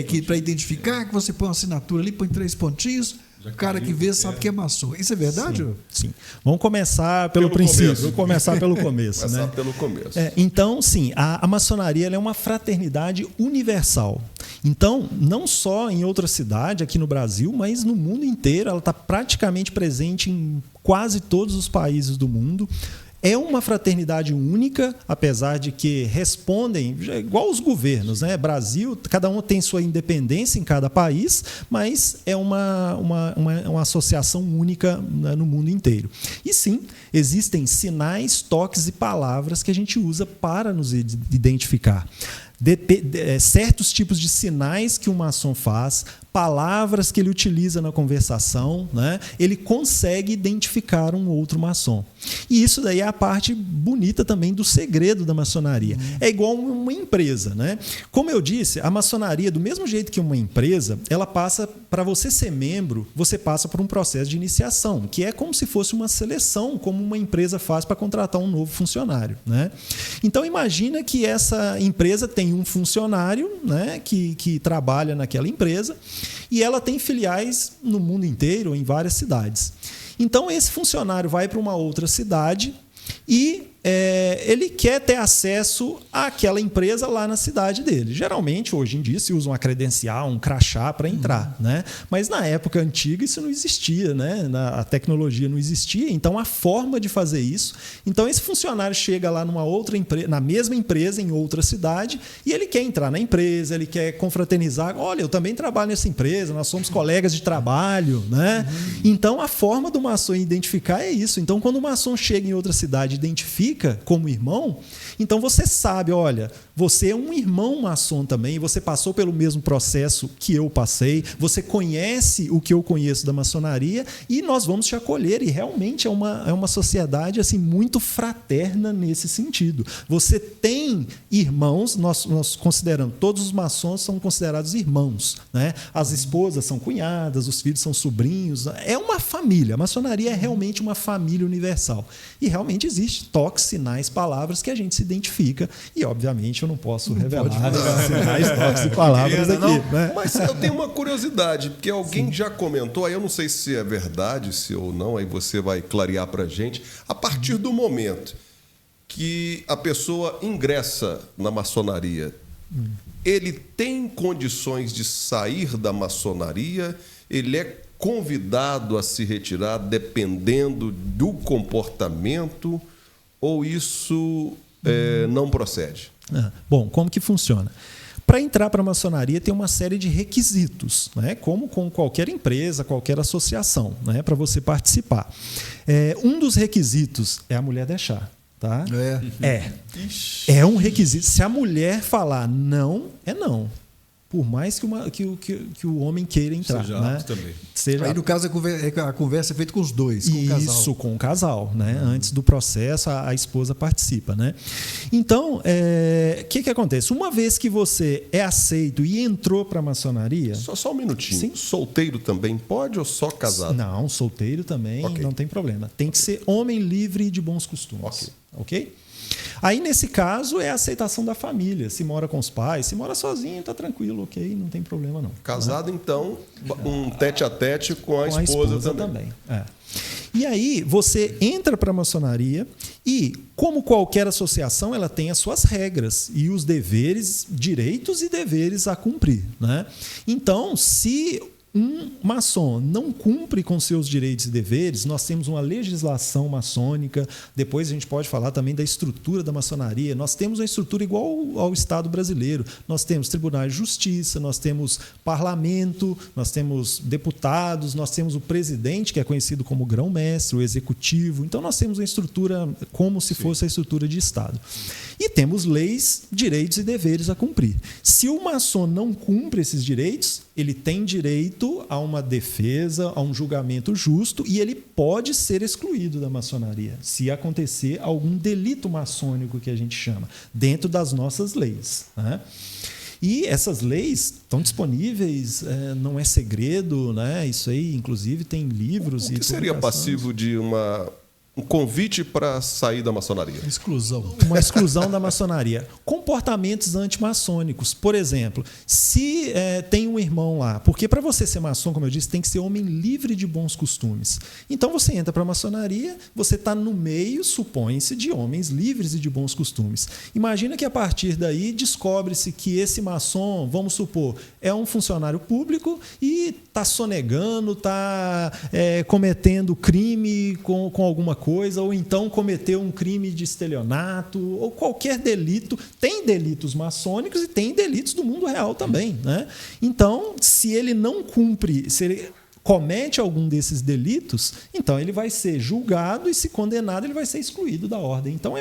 Que para identificar, que você põe uma assinatura ali, põe 3 pontinhos. O cara que vê sabe que é maçom. Isso é verdade? Sim. Vamos começar pelo princípio. Começo. Vamos começar pelo começo. Começar pelo começo. Então, sim, a maçonaria ela é uma fraternidade universal. Então, não só em outra cidade aqui no Brasil, mas no mundo inteiro. Ela está praticamente presente em quase todos os países do mundo. É uma fraternidade única, apesar de que respondem igual os governos, né? Brasil, cada um tem sua independência em cada país, mas é uma associação única no mundo inteiro. E sim, existem sinais, toques e palavras que a gente usa para nos identificar. Certos tipos de sinais que o maçom faz, palavras que ele utiliza na conversação, né? Ele consegue identificar um outro maçom. E isso daí é a parte bonita também do segredo da maçonaria. É igual uma empresa, né? Como eu disse, a maçonaria, do mesmo jeito que uma empresa, ela passa, para você ser membro, você passa por um processo de iniciação, que é como se fosse uma seleção, como uma empresa faz para contratar um novo funcionário, né? Então imagina que essa empresa tem um funcionário, né, que trabalha naquela empresa e ela tem filiais no mundo inteiro, em várias cidades. Então esse funcionário vai para uma outra cidade e ele quer ter acesso àquela empresa lá na cidade dele. Geralmente, hoje em dia, se usa uma credencial, um crachá para entrar, né? Mas na época antiga isso não existia, né? A tecnologia não existia, então a forma de fazer isso. Então esse funcionário chega lá numa outra empresa, na mesma empresa, em outra cidade, e ele quer entrar na empresa, ele quer confraternizar. Olha, eu também trabalho nessa empresa, nós somos colegas de trabalho, né? Então a forma do maçom identificar é isso. Então quando o maçom chega em outra cidade e identifica como irmão, então você sabe, olha, você é um irmão maçom também, você passou pelo mesmo processo que eu passei, você conhece o que eu conheço da maçonaria e nós vamos te acolher. E realmente é uma sociedade assim, muito fraterna nesse sentido. Você tem irmãos, nós consideramos, todos os maçons são considerados irmãos, né? As esposas são cunhadas, os filhos são sobrinhos, é uma família. A maçonaria é realmente uma família universal. E realmente existe toques, sinais, palavras que a gente se identifica e, obviamente, eu não posso revelar sinais, toques e palavras aqui. Né? Mas eu tenho uma curiosidade, porque alguém já comentou, aí eu não sei se é verdade, se ou não, aí você vai clarear para a gente. A partir do momento que a pessoa ingressa na maçonaria, ele tem condições de sair da maçonaria? Ele é convidado a se retirar dependendo do comportamento ou isso não procede? Bom, como que funciona? Para entrar para a maçonaria tem uma série de requisitos, né? Como com qualquer empresa, qualquer associação, né? Para você participar. Um dos requisitos é a mulher deixar. Tá? É um requisito. Se a mulher falar não, é não. Por mais que o homem queira entrar. Seja né? apto também. Aí, no caso, a conversa é feita com os dois, com o casal. Isso, com o casal. Né? Antes do processo, a esposa participa. Né? Então, o que acontece? Uma vez que você é aceito e entrou para a maçonaria... Só um minutinho. Sim? Solteiro também pode ou só casado? Não, solteiro também, Okay. não tem problema. Tem que ser homem livre e de bons costumes. Ok? Aí, nesse caso, é a aceitação da família. Se mora com os pais, se mora sozinho, está tranquilo, ok? Não tem problema, não. Casado, então, um tete-a-tete com a esposa também. E aí, você entra para a maçonaria e, como qualquer associação, ela tem as suas regras e os deveres, direitos e deveres a cumprir. Né? Então, se um maçom não cumpre com seus direitos e deveres, nós temos uma legislação maçônica, depois a gente pode falar também da estrutura da maçonaria, nós temos uma estrutura igual ao Estado brasileiro, nós temos tribunais de justiça, nós temos parlamento, nós temos deputados, nós temos o presidente, que é conhecido como grão-mestre, o executivo, então nós temos uma estrutura como se fosse a estrutura de Estado. E temos leis, direitos e deveres a cumprir. Se o maçom não cumpre esses direitos, ele tem direito a uma defesa, a um julgamento justo e ele pode ser excluído da maçonaria se acontecer algum delito maçônico que a gente chama, dentro das nossas leis. Né? E essas leis estão disponíveis, não é segredo, né? Isso aí, inclusive, tem livros. O que seria passivo de um convite para sair da maçonaria? Exclusão. Uma exclusão da maçonaria. Comportamentos antimaçônicos. Por exemplo, se tem um irmão lá, porque para você ser maçom, como eu disse, tem que ser homem livre de bons costumes. Então você entra para a maçonaria, você está no meio, supõe-se, de homens livres e de bons costumes. Imagina que a partir daí descobre-se que esse maçom, vamos supor, é um funcionário público e está sonegando, está cometendo crime com alguma coisa, ou então cometeu um crime de estelionato, ou qualquer delito. Tem delitos maçônicos e tem delitos do mundo real também. Né? Então, se ele não cumpre, se ele comete algum desses delitos, então ele vai ser julgado e, se condenado, ele vai ser excluído da ordem. Então,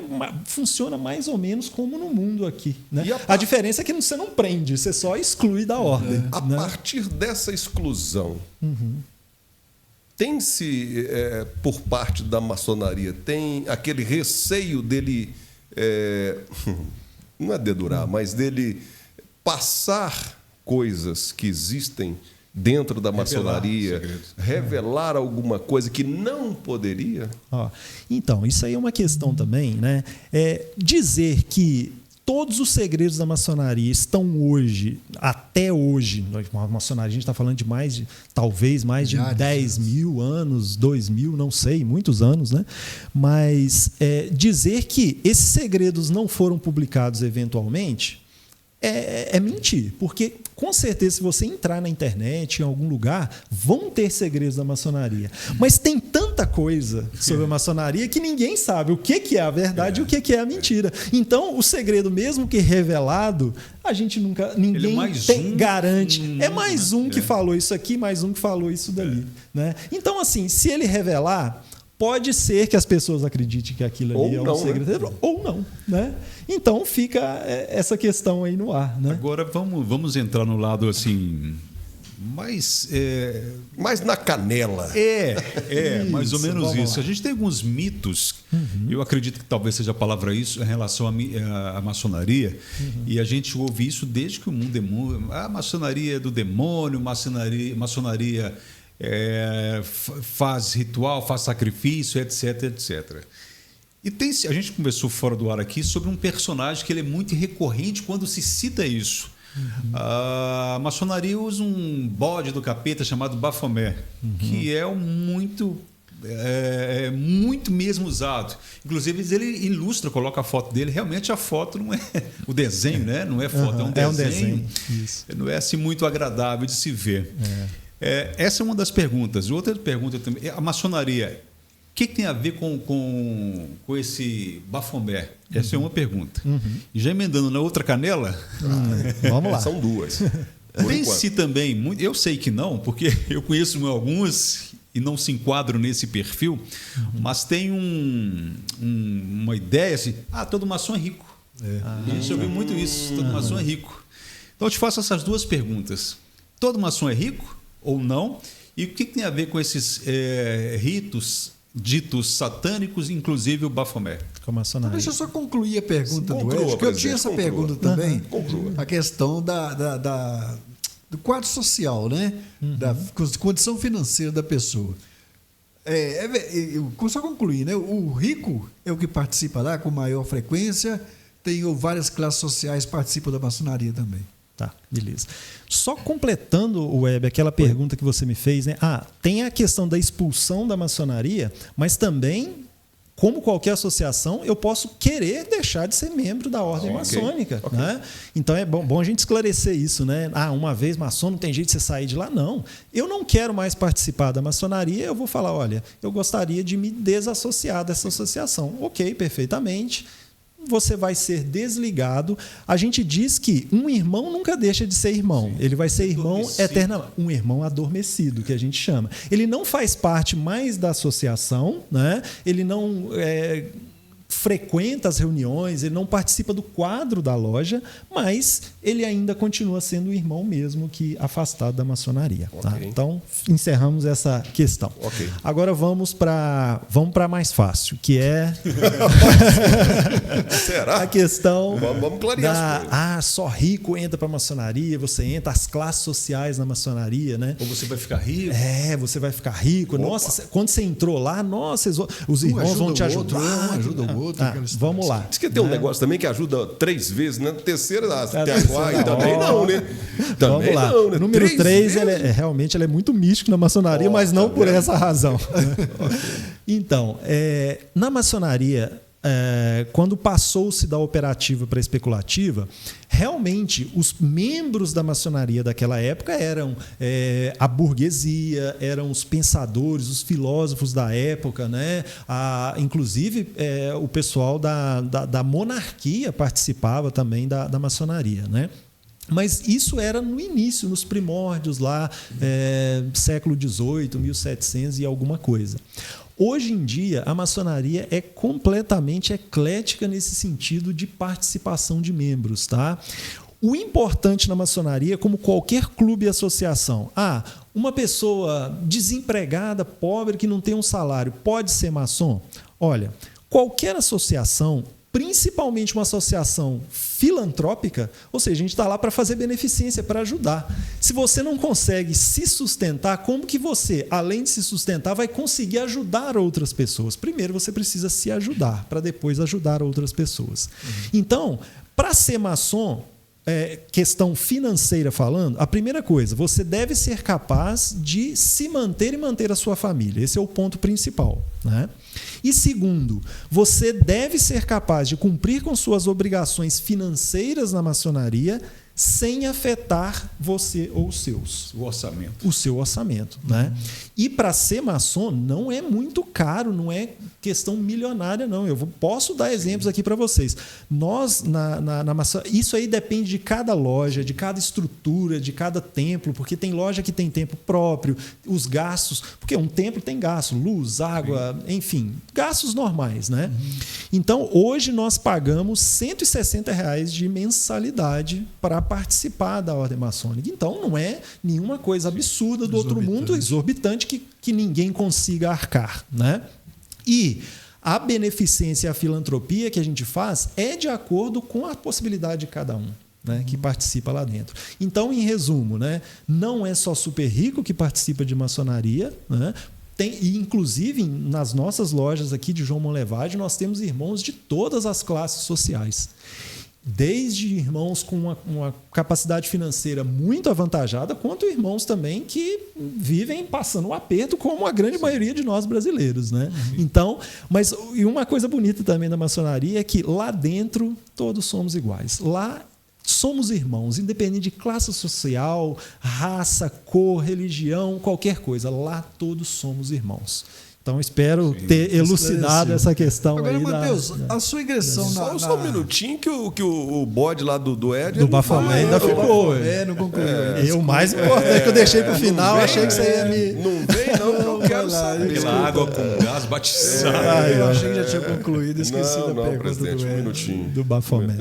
funciona mais ou menos como no mundo aqui. Né? A diferença é que você não prende, você só exclui da ordem. A partir dessa exclusão, tem-se, por parte da maçonaria, tem aquele receio dele, não é dedurar, mas dele passar coisas que existem dentro da maçonaria, revelar alguma coisa que não poderia? Então, isso aí é uma questão também, né? Dizer que todos os segredos da maçonaria estão hoje, até hoje, a maçonaria, a gente está falando de talvez mais de 10 mil anos, 2 mil, não sei, muitos anos, né? Mas dizer que esses segredos não foram publicados eventualmente é mentir, porque com certeza se você entrar na internet, em algum lugar, vão ter segredos da maçonaria. Mas tem tanta coisa sobre a maçonaria que ninguém sabe o que é a verdade e o que é a mentira. Então, o segredo, mesmo que revelado, a gente ninguém garante. É mais um que falou isso aqui, mais um que falou isso dali. Né? Então, assim, se ele revelar, pode ser que as pessoas acreditem que aquilo ali é um segredo, né? Ou não, né? Então fica essa questão aí no ar, né? Agora vamos entrar no lado assim mais na canela. Mais ou menos isso. A gente tem alguns mitos. Eu acredito que talvez seja a palavra isso em relação à maçonaria. E a gente ouve isso desde que o mundo é mundo. A maçonaria é do demônio, maçonaria faz ritual, faz sacrifício, etc, etc. E a gente conversou fora do ar aqui sobre um personagem que ele é muito recorrente quando se cita isso. A maçonaria usa um bode do capeta chamado Baphomet, que é muito mesmo usado. Inclusive ele ilustra, coloca a foto dele. Realmente a foto não é o desenho, né? Não é foto, é um desenho. Isso. Não é assim muito agradável de se ver. Essa é uma das perguntas. Outra pergunta também: a maçonaria, o que tem a ver com esse Baphomet? Essa é uma pergunta. E já emendando na outra canela, vamos lá. São duas. Tem-se também, eu sei que não, porque eu conheço alguns e não se enquadram nesse perfil, mas tem uma ideia assim: todo maçom é rico. A gente ouviu muito isso, todo maçom é rico. Então eu te faço essas duas perguntas: todo maçom é rico ou não? E o que tem a ver com esses ritos ditos satânicos, inclusive o Baphomet? Então, deixa eu só concluir a pergunta do Ed, porque eu tinha essa pergunta também. A questão do quadro social, né? Da condição financeira da pessoa. Só concluir, né? O rico é o que participa lá com maior frequência, tem várias classes sociais que participam da maçonaria também. Tá, beleza. Só completando, Web, aquela pergunta que você me fez, né? Tem a questão da expulsão da maçonaria, mas também, como qualquer associação, eu posso querer deixar de ser membro da ordem maçônica. Né? Então é bom a gente esclarecer isso, né? Uma vez maçom, não tem jeito de você sair de lá. Não. Eu não quero mais participar da maçonaria, eu vou falar: olha, eu gostaria de me desassociar dessa associação. Ok, perfeitamente. Você vai ser desligado. A gente diz que um irmão nunca deixa de ser irmão. Sim. Ele vai ser irmão eternamente. Um irmão adormecido, que a gente chama. Ele não faz parte mais da associação, né? Ele não frequenta as reuniões, ele não participa do quadro da loja, mas ele ainda continua sendo o irmão mesmo que afastado da maçonaria. Tá? Então, encerramos essa questão. Agora vamos para mais fácil, que é Será? A questão vamos clarear só rico entra para a maçonaria, você entra, as classes sociais na maçonaria, né? Ou você vai ficar rico. Você vai ficar rico. Opa. Nossa, quando você entrou lá, os irmãos vão te ajudar. Ajuda o outro. Vamos lá. Diz que tem um negócio também que ajuda 3 vezes, né? Terceira, até a quarta, também não, né? Vamos lá. Não, né? Número 3, realmente ele é muito místico na maçonaria, mas não por essa razão. Então, na maçonaria, quando passou-se da operativa para a especulativa, realmente os membros da maçonaria daquela época eram a burguesia, eram os pensadores, os filósofos da época, né? Inclusive o pessoal da monarquia participava também da maçonaria, né? Mas isso era no início, nos primórdios lá, século XVIII, 1700 e alguma coisa. Hoje em dia, a maçonaria é completamente eclética nesse sentido de participação de membros. Tá? O importante na maçonaria, como qualquer clube e associação, uma pessoa desempregada, pobre, que não tem um salário, pode ser maçom? Olha, qualquer associação, principalmente uma associação filantrópica, ou seja, a gente está lá para fazer beneficência, para ajudar. Se você não consegue se sustentar, como que você, além de se sustentar, vai conseguir ajudar outras pessoas? Primeiro você precisa se ajudar, para depois ajudar outras pessoas. Então, para ser maçom, questão financeira falando, a primeira coisa, você deve ser capaz de se manter e manter a sua família. Esse é o ponto principal, né? E segundo, você deve ser capaz de cumprir com suas obrigações financeiras na maçonaria sem afetar você ou os seus. O seu orçamento. Né? E para ser maçom não é muito caro, não é questão milionária, não. Eu posso dar exemplos aqui para vocês. Nós, na maçom, isso aí depende de cada loja, de cada estrutura, de cada templo, porque tem loja que tem templo próprio, os gastos, porque um templo tem gasto, luz, água, enfim, gastos normais. Né? Então, hoje nós pagamos R$160 de mensalidade para participar da ordem maçônica. Então, não é nenhuma coisa absurda do outro mundo, exorbitante, que ninguém consiga arcar. Né? E a beneficência e a filantropia que a gente faz é de acordo com a possibilidade de cada um, né, que participa lá dentro. Então, em resumo, né, não é só super rico que participa de maçonaria, né? E, inclusive, nas nossas lojas aqui de João Monlevade, nós temos irmãos de todas as classes sociais. Desde irmãos com uma capacidade financeira muito avantajada, quanto irmãos também que vivem passando um aperto, como a grande maioria de nós brasileiros. Né? Então, mas e uma coisa bonita também da maçonaria é que lá dentro todos somos iguais. Lá somos irmãos, independente de classe social, raça, cor, religião, qualquer coisa. Lá todos somos irmãos. Então, espero ter elucidado essa questão. Agora, aí. Matheus, a sua ingressão Só um minutinho que o bode lá do Ed... Do Bafomé ainda ficou. Não concluiu. E o mais importante que eu deixei para o final, achei que você ia me... Não vem, não, que eu quero saber. Pela água com gás batizado. Eu achei que já tinha concluído, esqueci da pergunta presidente, do um Ed. minutinho. Do Bafomé.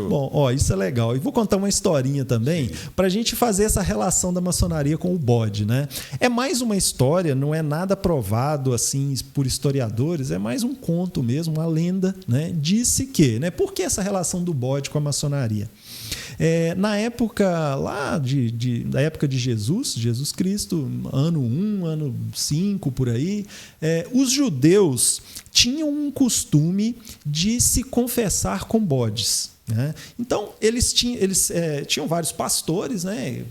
Bom, isso é legal. E vou contar uma historinha também para a gente fazer essa relação da maçonaria com o bode. Né? É mais uma história, não é nada provado assim por historiadores, é mais um conto mesmo, uma lenda. Né? Disse que, né? Por que essa relação do bode com a maçonaria? Na época lá da época de Jesus Cristo, ano 1, ano 5, por aí, os judeus tinham um costume de se confessar com bodes. Né? Então, eles tinham vários pastores, né?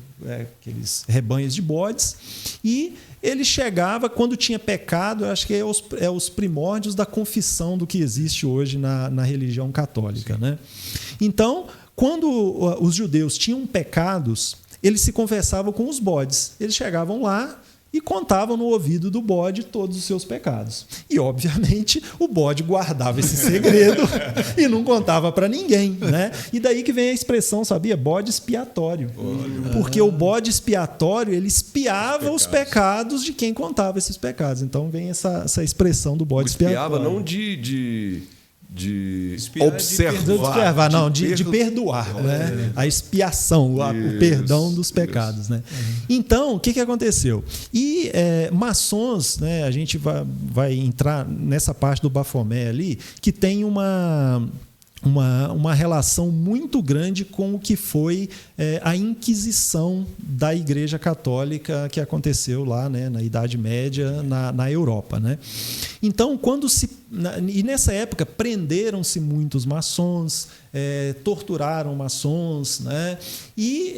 Aqueles rebanhos de bodes, e ele chegava, quando tinha pecado, eu acho que é os primórdios da confissão do que existe hoje na religião católica. Né? Então, quando os judeus tinham pecados, eles se confessavam com os bodes. Eles chegavam lá e contavam no ouvido do bode todos os seus pecados. E, obviamente, o bode guardava esse segredo e não contava para ninguém. Né? E daí que vem a expressão, sabia? Bode expiatório. Porque o bode expiatório, ele espiava os pecados de quem contava esses pecados. Então, vem essa expressão do bode expiatório. Espiava não de observar, de perdoar, né? A expiação, o perdão dos pecados. Né? Então, o que aconteceu? E maçons, né, a gente vai entrar nessa parte do Bafomé ali, que tem uma relação muito grande com o que foi a Inquisição da Igreja Católica que aconteceu lá, né, na Idade Média, na Europa. Né? Então, e nessa época prenderam-se muitos maçons, torturaram maçons, né? E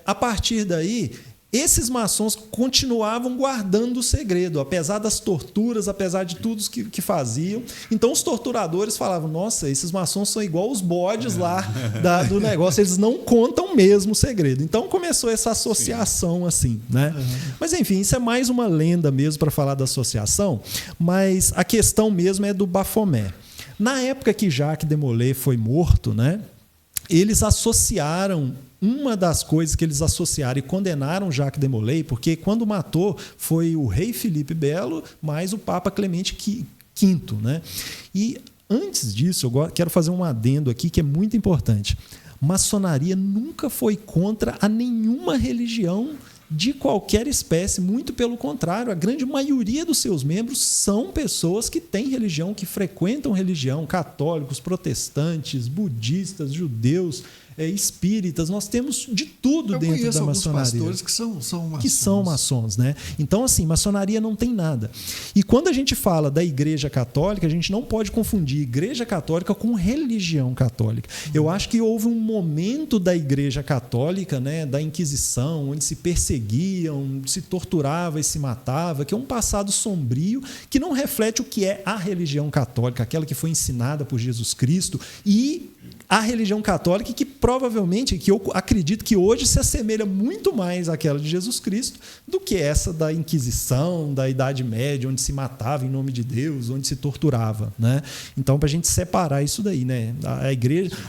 a partir daí esses maçons continuavam guardando o segredo, apesar das torturas, apesar de tudo que faziam. Então, os torturadores falavam, nossa, esses maçons são igual os bodes lá do negócio, eles não contam mesmo o segredo. Então, começou essa associação assim. Né? Mas, enfim, isso é mais uma lenda mesmo para falar da associação, mas a questão mesmo é do Bafomé. Na época que Jacques de Molay foi morto, né, eles associaram... Uma das coisas que eles associaram e condenaram Jacques de Molay, porque quando matou foi o rei Felipe Belo mais o Papa Clemente V. Né? E antes disso, eu quero fazer um adendo aqui que é muito importante. Maçonaria nunca foi contra a nenhuma religião de qualquer espécie, muito pelo contrário, a grande maioria dos seus membros são pessoas que têm religião, que frequentam religião, católicos, protestantes, budistas, judeus, espíritas, nós temos de tudo dentro da maçonaria. Pastores que são maçons. Que são maçons, né? Então, assim, maçonaria não tem nada. E quando a gente fala da Igreja Católica, a gente não pode confundir Igreja Católica com religião católica. Eu acho que houve um momento da Igreja Católica, né, da Inquisição, onde se perseguiam, se torturava e se matava, que é um passado sombrio que não reflete o que é a religião católica, aquela que foi ensinada por Jesus Cristo, e a religião católica que provavelmente, que eu acredito que hoje se assemelha muito mais àquela de Jesus Cristo do que essa da Inquisição, da Idade Média, onde se matava em nome de Deus, onde se torturava, né? Então, para a gente separar isso daí, né?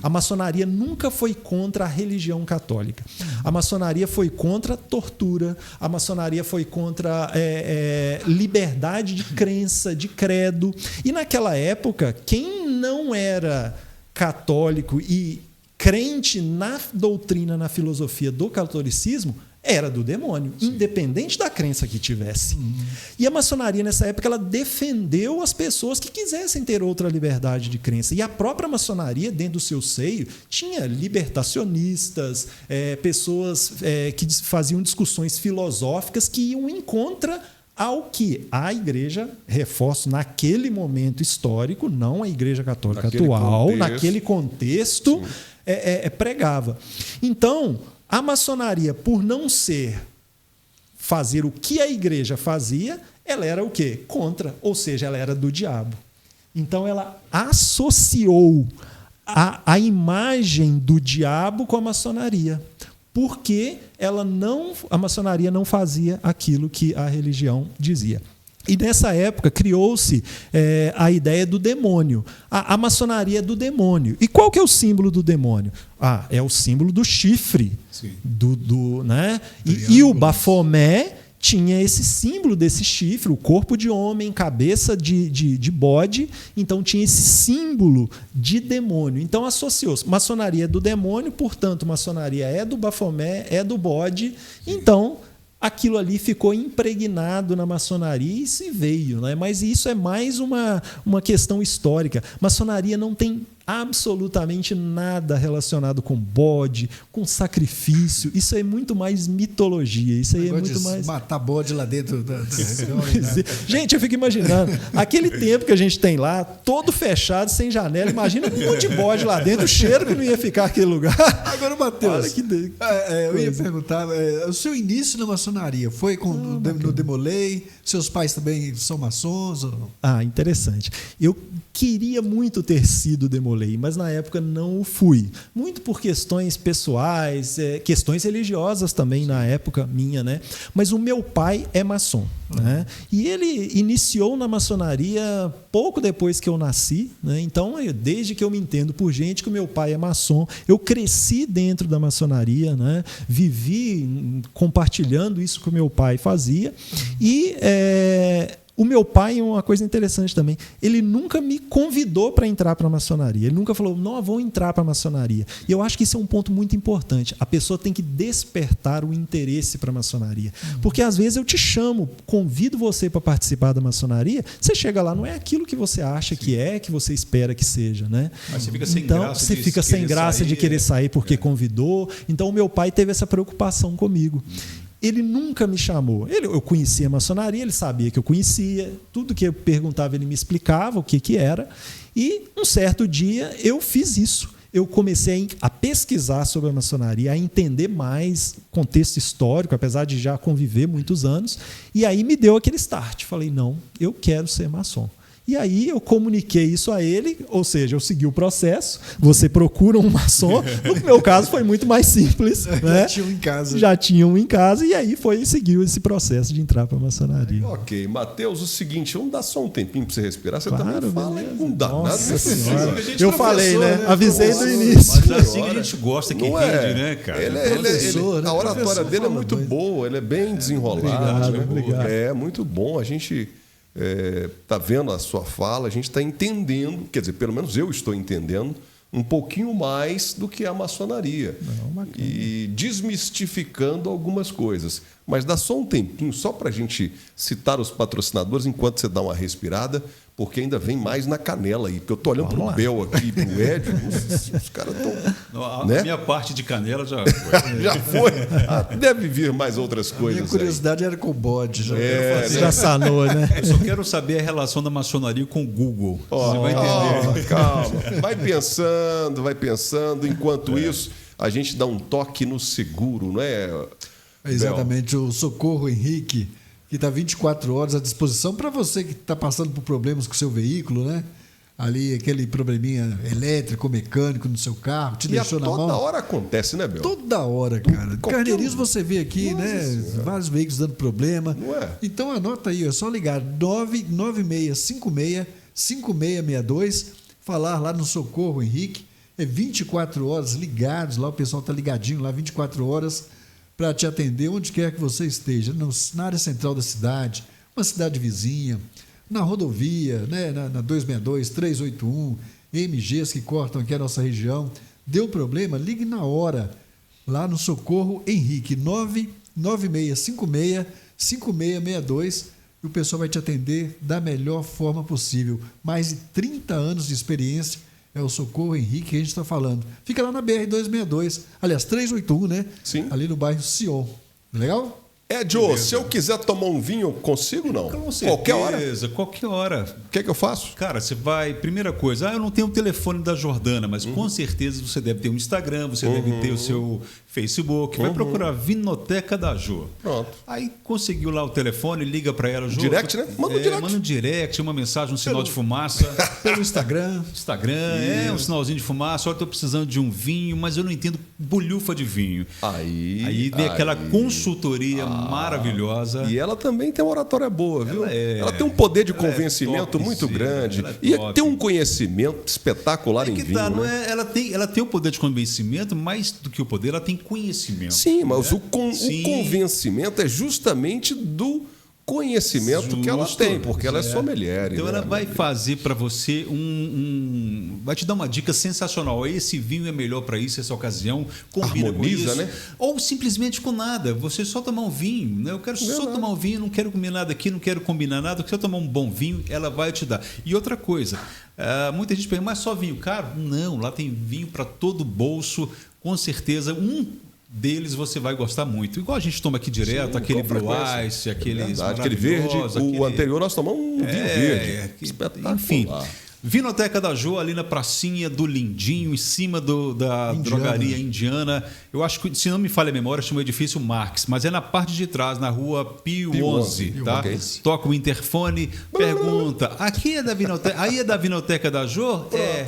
A maçonaria nunca foi contra a religião católica. A maçonaria foi contra a tortura, a maçonaria foi contra liberdade de crença, de credo. E naquela época, quem não era católico e crente na doutrina, na filosofia do catolicismo, era do demônio, independente da crença que tivesse. E a maçonaria, nessa época, ela defendeu as pessoas que quisessem ter outra liberdade de crença. E a própria maçonaria, dentro do seu seio, tinha libertacionistas, pessoas que faziam discussões filosóficas que iam em contra ao que a Igreja, reforço, naquele momento histórico, não a Igreja Católica atual, naquele contexto, pregava. Então, a maçonaria, por não fazer o que a Igreja fazia, ela era o quê? Contra, ou seja, ela era do diabo. Então, ela associou a imagem do diabo com a maçonaria, porque a maçonaria não fazia aquilo que a religião dizia. E nessa época criou-se a ideia do demônio. A maçonaria é do demônio. E qual que é o símbolo do demônio? É o símbolo do chifre. Né? E o Bafomé tinha esse símbolo desse chifre, o corpo de homem, cabeça de bode, então tinha esse símbolo de demônio. Então associou-se. Maçonaria é do demônio, portanto, maçonaria é do Bafomé, é do bode. Então, aquilo ali ficou impregnado na maçonaria e se veio, né? Mas isso é mais uma questão histórica. Maçonaria não tem absolutamente nada relacionado com bode, com sacrifício. Isso é muito mais mitologia. Isso aí é muito mais matar bode lá dentro da Gente, eu fico imaginando aquele tempo que a gente tem lá, todo fechado, sem janela. Imagina um monte de bode lá dentro, o cheiro que não ia ficar aquele lugar. Agora, Matheus, eu ia perguntar, o seu início na maçonaria foi no Demolei? Seus pais também são maçons? Interessante. Eu queria muito ter sido Demolei, mas na época não o fui. Muito por questões pessoais, questões religiosas também na época minha, né? Mas o meu pai é maçom, né? E ele iniciou na maçonaria pouco depois que eu nasci, né? Então, desde que eu me entendo por gente que o meu pai é maçom, eu cresci dentro da maçonaria, né? Vivi compartilhando isso que o meu pai fazia e o meu pai, uma coisa interessante também, ele nunca me convidou para entrar para a maçonaria. Ele nunca falou, não, vou entrar para a maçonaria. E eu acho que isso é um ponto muito importante. A pessoa tem que despertar o interesse para a maçonaria. Porque às vezes eu te chamo, convido você para participar da maçonaria, você chega lá, não é aquilo que você acha que você espera que seja, né? Mas você fica sem então, graça você fica sem graça de querer sair porque convidou. Então, o meu pai teve essa preocupação comigo. Ele nunca me chamou. Eu conhecia a maçonaria, ele sabia que eu conhecia, tudo que eu perguntava ele me explicava o que era. E um certo dia eu fiz isso. Eu comecei a pesquisar sobre a maçonaria, a entender mais contexto histórico, apesar de já conviver muitos anos. E aí me deu aquele start. Falei, não, eu quero ser maçom. E aí eu comuniquei isso a ele, ou seja, eu segui o processo, você procura um maçom, no meu caso foi muito mais simples. Né? Já tinham em casa. Já tinham em casa, e aí seguiu esse processo de entrar para a maçonaria. Ok, Matheus, o seguinte, vamos dar só um tempinho para você respirar, você claro, também fala, beleza. não dá Nossa nada. Senhora. Eu falei, né? Avisei do início. Mas é assim que a gente gosta, que rende, né, cara? A oratória dele é muito boa, ele é bem desenrolado. Obrigado. É muito bom, a gente está vendo a sua fala, a gente está entendendo, quer dizer, pelo menos eu estou entendendo um pouquinho mais do que a maçonaria e desmistificando algumas coisas. Mas dá só um tempinho, só para a gente citar os patrocinadores, enquanto você dá uma respirada, porque ainda vem mais na canela aí. Porque eu tô olhando pro Bel aqui, pro Edio, os caras estão... A né? minha parte de canela já foi. Já foi. Deve vir mais outras coisas. Minha curiosidade era com o bode. Já sanou, né? Eu só quero saber a relação da maçonaria com o Google. Você vai entender. Calma. Vai pensando. Enquanto isso, a gente dá um toque no seguro, não é? Exatamente. O Socorro Henrique, que está 24 horas à disposição para você que está passando por problemas com o seu veículo, né? Ali, aquele probleminha elétrico, mecânico no seu carro, te deixou na mão. Toda hora acontece, né, Bel? Toda hora, cara. Carneirismo você vê aqui, Nossa, né? senhora. Vários veículos dando problema. Não é? Então anota aí, é só ligar 99656-5662, falar lá no Socorro Henrique. É 24 horas ligados, lá o pessoal está ligadinho lá 24 horas para te atender onde quer que você esteja, na área central da cidade, uma cidade vizinha, na rodovia, né, na 262, 381, MGs que cortam aqui a nossa região. Deu problema? Ligue na hora, lá no Socorro Henrique, 99656-5662, e o pessoal vai te atender da melhor forma possível. Mais de 30 anos de experiência, é o Socorro Henrique que a gente está falando. Fica lá na BR-262, aliás, 381, né? Sim. Ali no bairro Sion. Legal? Edio, se eu quiser tomar um vinho, consigo não? Com certeza, Qualquer hora? qualquer hora. O que é que eu faço? Cara, você vai... Primeira coisa, eu não tenho o telefone da Jordana, mas com certeza você deve ter um Instagram, você deve ter o seu Facebook. Vai procurar Vinoteca da Jô. Pronto. Aí conseguiu lá o telefone, liga para ela. Jô, Direct, né? Manda um direct. Manda um direct, uma mensagem, um sinal de fumaça. Pelo Instagram. Um sinalzinho de fumaça. Olha, estou precisando de um vinho, mas eu não entendo bolhufa de vinho. Aí vem aquela consultoria maravilhosa. E ela também tem uma oratória boa, viu? Ela tem um poder de convencimento muito topzera, grande. ela é E top. tem um conhecimento espetacular em que vinho, tá, não né? é, ela tem o poder de convencimento, mais do que o poder, ela tem conhecimento. Sim, mas o Sim. convencimento é justamente do conhecimento que ela Justo. tem, porque ela é sommelier. Então né? ela vai fazer para você vai te dar uma dica sensacional. Esse vinho é melhor para isso, essa ocasião, combina Harmoniza, com isso. né? Ou simplesmente com nada. Você só tomar um vinho, né? Eu quero só tomar um vinho, não quero comer nada aqui, não quero combinar nada. Eu quero tomar um bom vinho, ela vai te dar. E outra coisa, muita gente pergunta, mas só vinho caro? Não, lá tem vinho para todo bolso, com certeza. Deles você vai gostar muito. Igual a gente toma aqui direto, Sim, aquele com Blue frequência. Ice, aqueles Verdade, aquele verde. O anterior nós tomamos um vinho verde. Espetacular. Enfim, Vinoteca da Jô, ali na pracinha do Lindinho, em cima da drogaria indiana. Eu acho que, se não me falha a memória, chama o edifício Marx, mas é na parte de trás, na rua Pio 11, tá? ok. Toca o interfone, pergunta, aqui é da Vinoteca, aí é da Vinoteca da Jô? É.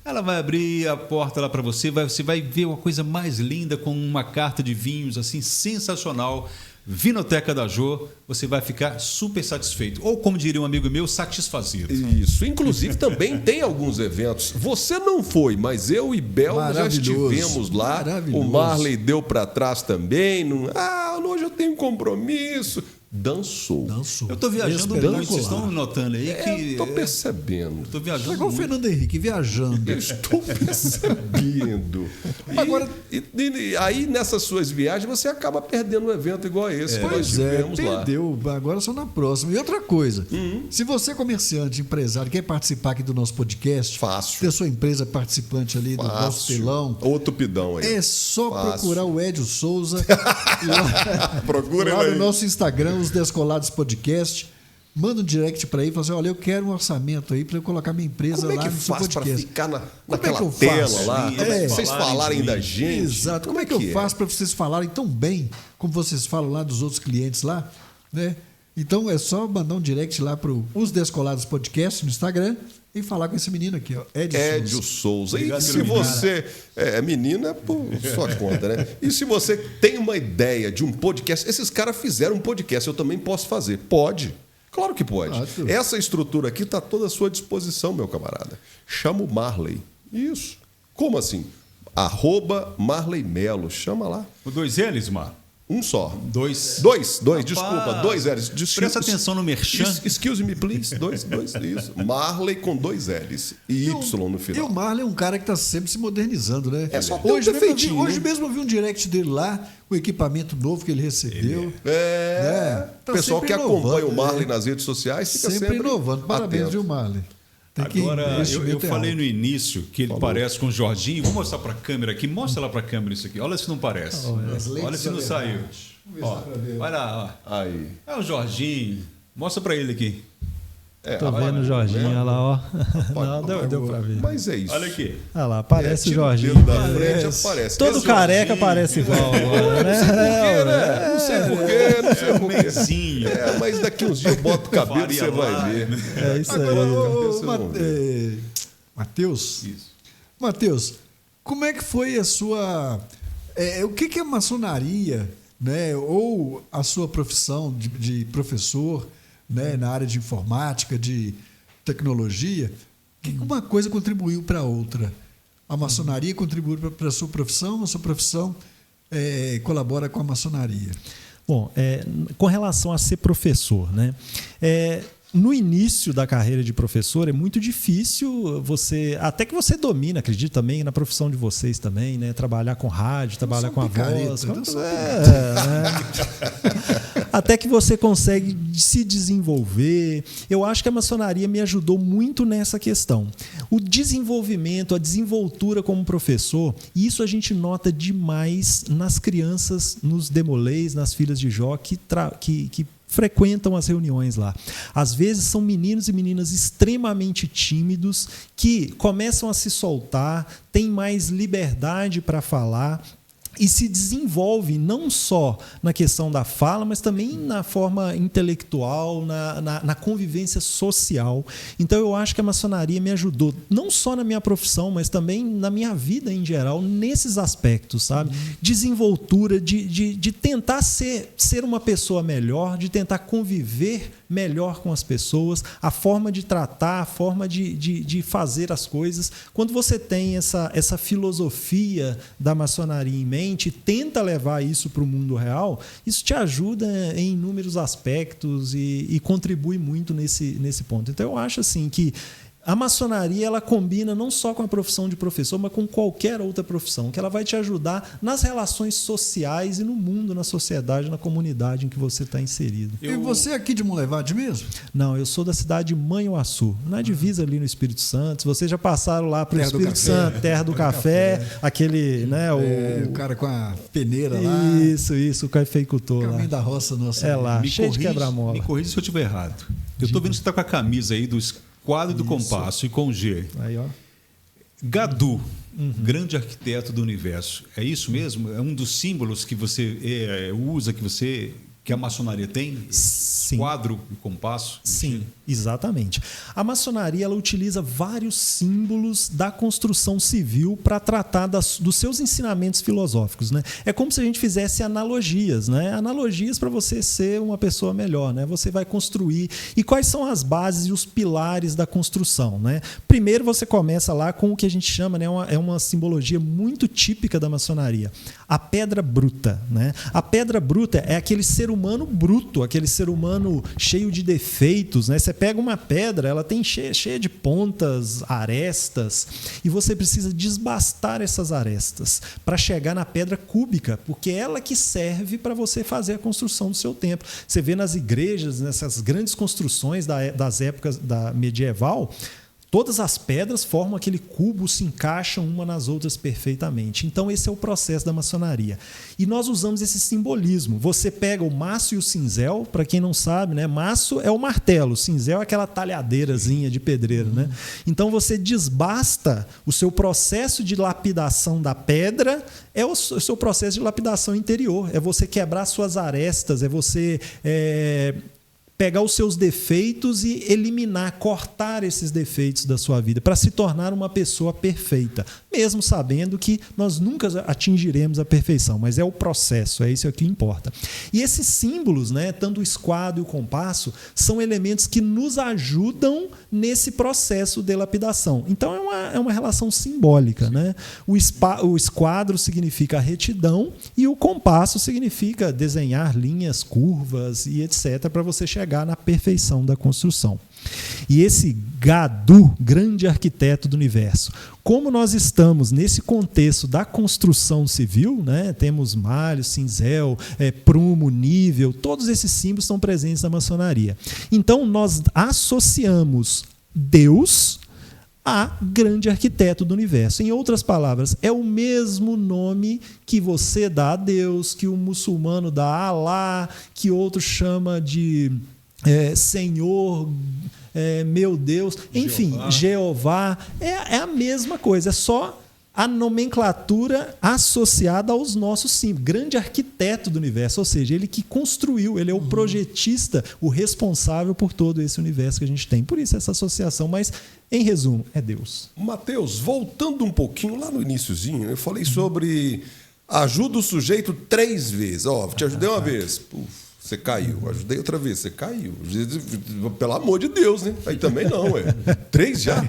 Ela vai abrir a porta lá para você vai ver uma coisa mais linda, com uma carta de vinhos assim sensacional. Vinoteca da Jô, você vai ficar super satisfeito. Ou, como diria um amigo meu, satisfazido. Isso. Inclusive, também tem alguns eventos. Você não foi, mas eu e Bel já estivemos lá. O Marley deu para trás também. Hoje eu tenho compromisso. Dançou. Eu estou viajando muito, vocês estão notando aí que... Estou percebendo. Estou viajando Igual o muito. Fernando Henrique, viajando. Eu estou percebendo. Agora, aí nessas suas viagens você acaba perdendo um evento igual esse que nós tivemos lá. Perdeu. Agora só na próxima. E outra coisa, se você é comerciante, empresário, quer participar aqui do nosso podcast, Fácil. ter sua empresa participante ali do nosso telão, Outro pidão aí. é só procurar o Edio Souza Procura lá ele no aí. nosso Instagram, os Descolados Podcast. Manda um direct para ele e fala assim: olha, eu quero um orçamento aí para eu colocar minha empresa Como é lá que no seu faz para podcast. ficar é naquela que eu tela faço? lá? Vocês falarem da gente. Exato. Como é que eu faço para vocês falarem tão bem como vocês falam lá dos outros clientes lá, né? Então é só mandar um direct lá para os Descolados Podcast no Instagram e falar com esse menino aqui, ó, Edio Souza. Obrigado, E se meu você é menina, por sua conta, né? E se você tem uma ideia de um podcast, esses caras fizeram um podcast, eu também posso fazer. Pode. Claro que pode. Claro. Essa estrutura aqui está toda à sua disposição, meu camarada. Chama o Marley. Isso. Como assim? @Marley Melo. Chama lá. O 2 L's, Mar. Um só. Dois. Dois, desculpa, 2 L's. Presta atenção no merchan. Excuse me, please. Dois, isso. Marley com 2 L's e Y no final. E o Marley é um cara que está sempre se modernizando, né? É só ter um defeitinho, hoje né? mesmo eu vi um direct dele lá, o equipamento novo que ele recebeu. O pessoal que acompanha o Marley né? nas redes sociais fica sempre inovando. Parabéns, atento. viu, Marley? Agora, eu falei no início que ele Falou. parece com o Jorginho. Vou mostrar para a câmera aqui. Mostra lá para a câmera isso aqui. Olha se não parece. Olha se não saiu. Ó, vai lá. Ó. Aí. É o Jorginho. Mostra para ele aqui. Tô vendo o Jorginho, olha lá, ó. Não, deu pra ver. Mas é isso. Olha aqui. Olha lá, parece o Tira Jorginho. dedo da frente, aparece. Todo Esse careca Jorginho, parece igual agora, né? Não sei porquê, não sei porquê. Mesinho. Mas daqui uns dias eu boto o cabelo e você vai ver. É isso aí. Agora, Matheus. Isso. Matheus, como é que foi a sua... o que é maçonaria, né? Ou a sua profissão de professor, né? Na área de informática, de tecnologia? Que uma coisa contribuiu para a outra? A maçonaria contribuiu para a sua profissão, a sua profissão colabora com a maçonaria? Bom, com relação a ser professor, né? No início da carreira de professor é muito difícil até que você domina, acredito também na profissão de vocês também, né? Trabalhar com rádio, trabalhar com a voz. Até que você consegue se desenvolver. Eu acho que a maçonaria me ajudou muito nessa questão. O desenvolvimento, a desenvoltura como professor, isso a gente nota demais nas crianças, nos demolês, nas filhas de Jó que frequentam as reuniões lá. Às vezes são meninos e meninas extremamente tímidos que começam a se soltar, têm mais liberdade para falar e se desenvolve não só na questão da fala, mas também na forma intelectual, na convivência social. Então, eu acho que a maçonaria me ajudou, não só na minha profissão, mas também na minha vida em geral, nesses aspectos, sabe? Desenvoltura, de tentar ser uma pessoa melhor, de tentar conviver melhor com as pessoas, a forma de tratar, a forma de fazer as coisas. Quando você tem essa filosofia da maçonaria em mente, tenta levar isso para o mundo real, isso te ajuda em inúmeros aspectos e contribui muito nesse ponto. Então, eu acho assim que a maçonaria ela combina não só com a profissão de professor, mas com qualquer outra profissão, que ela vai te ajudar nas relações sociais e no mundo, na sociedade, na comunidade em que você está inserido. E você é aqui de Monlevade mesmo? Não, eu sou da cidade de Manhuaçu, na divisa ali no Espírito Santo. Vocês já passaram lá para o Espírito Santo, terra do café, aquele, né? O cara com a peneira lá. Isso, o cafeicultor lá. Caminho da roça nossa. É lá, cheio de quebra-mola. Me corrija se eu estiver errado. Eu estou vendo que você está com a camisa aí do quadro do compasso e com G. Aí, ó. Gadu, grande arquiteto do universo. É isso mesmo? É um dos símbolos que você usa, que a maçonaria tem? Sim. Quadro e compasso? Sim, exatamente. A maçonaria ela utiliza vários símbolos da construção civil para tratar dos seus ensinamentos filosóficos, né? É como se a gente fizesse analogias, né? Analogias para você ser uma pessoa melhor, né? Você vai construir. E quais são as bases e os pilares da construção, né? Primeiro você começa lá com o que a gente chama, né? É uma simbologia muito típica da maçonaria. A pedra bruta, né? A pedra bruta é aquele ser humano bruto, aquele ser humano cheio de defeitos, né? Você pega uma pedra, ela tem cheia de pontas, arestas, e você precisa desbastar essas arestas para chegar na pedra cúbica, porque é ela que serve para você fazer a construção do seu templo. Você vê nas igrejas, nessas grandes construções das épocas da medieval, todas as pedras formam aquele cubo, se encaixam uma nas outras perfeitamente. Então, esse é o processo da maçonaria. E nós usamos esse simbolismo. Você pega o maço e o cinzel, para quem não sabe, né? Maço é o martelo, cinzel é aquela talhadeirazinha de pedreiro, né? Então, você desbasta o seu processo de lapidação da pedra, é o seu processo de lapidação interior. É você quebrar suas arestas, é você pegar os seus defeitos e eliminar, cortar esses defeitos da sua vida, para se tornar uma pessoa perfeita, mesmo sabendo que nós nunca atingiremos a perfeição, mas é o processo, é isso que importa. E esses símbolos, né, tanto o esquadro e o compasso, são elementos que nos ajudam nesse processo de lapidação. Então é uma relação simbólica, né? O esquadro significa a retidão e o compasso significa desenhar linhas, curvas e etc. para você chegar na perfeição da construção. E esse Gadu, grande arquiteto do universo, como nós estamos nesse contexto da construção civil, né? Temos malho, cinzel, prumo, nível, todos esses símbolos estão presentes na maçonaria. Então nós associamos Deus a grande arquiteto do universo. Em outras palavras, é o mesmo nome que você dá a Deus, que o muçulmano dá a Alá, que outro chama de Senhor, meu Deus, enfim, Jeová. É a mesma coisa, é só a nomenclatura associada aos nossos símbolos. Grande arquiteto do universo, ou seja, ele que construiu, ele é o projetista, o responsável por todo esse universo que a gente tem. Por isso essa associação, mas em resumo, é Deus. Mateus, voltando um pouquinho lá no iniciozinho, eu falei sobre ajuda o sujeito 3 vezes. Te ajudei uma vez. Puf. Você caiu. Ajudei outra vez. Você caiu. Pelo amor de Deus, né? Aí também não, 3 já.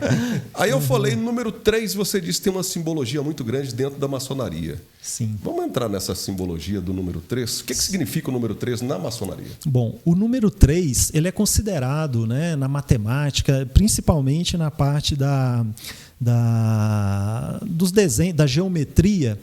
Aí eu falei, número 3, você disse que tem uma simbologia muito grande dentro da maçonaria. Sim. Vamos entrar nessa simbologia do número 3? O que significa o número 3 na maçonaria? Bom, o número 3, ele é considerado, né, na matemática, principalmente na parte dos desenhos, da geometria,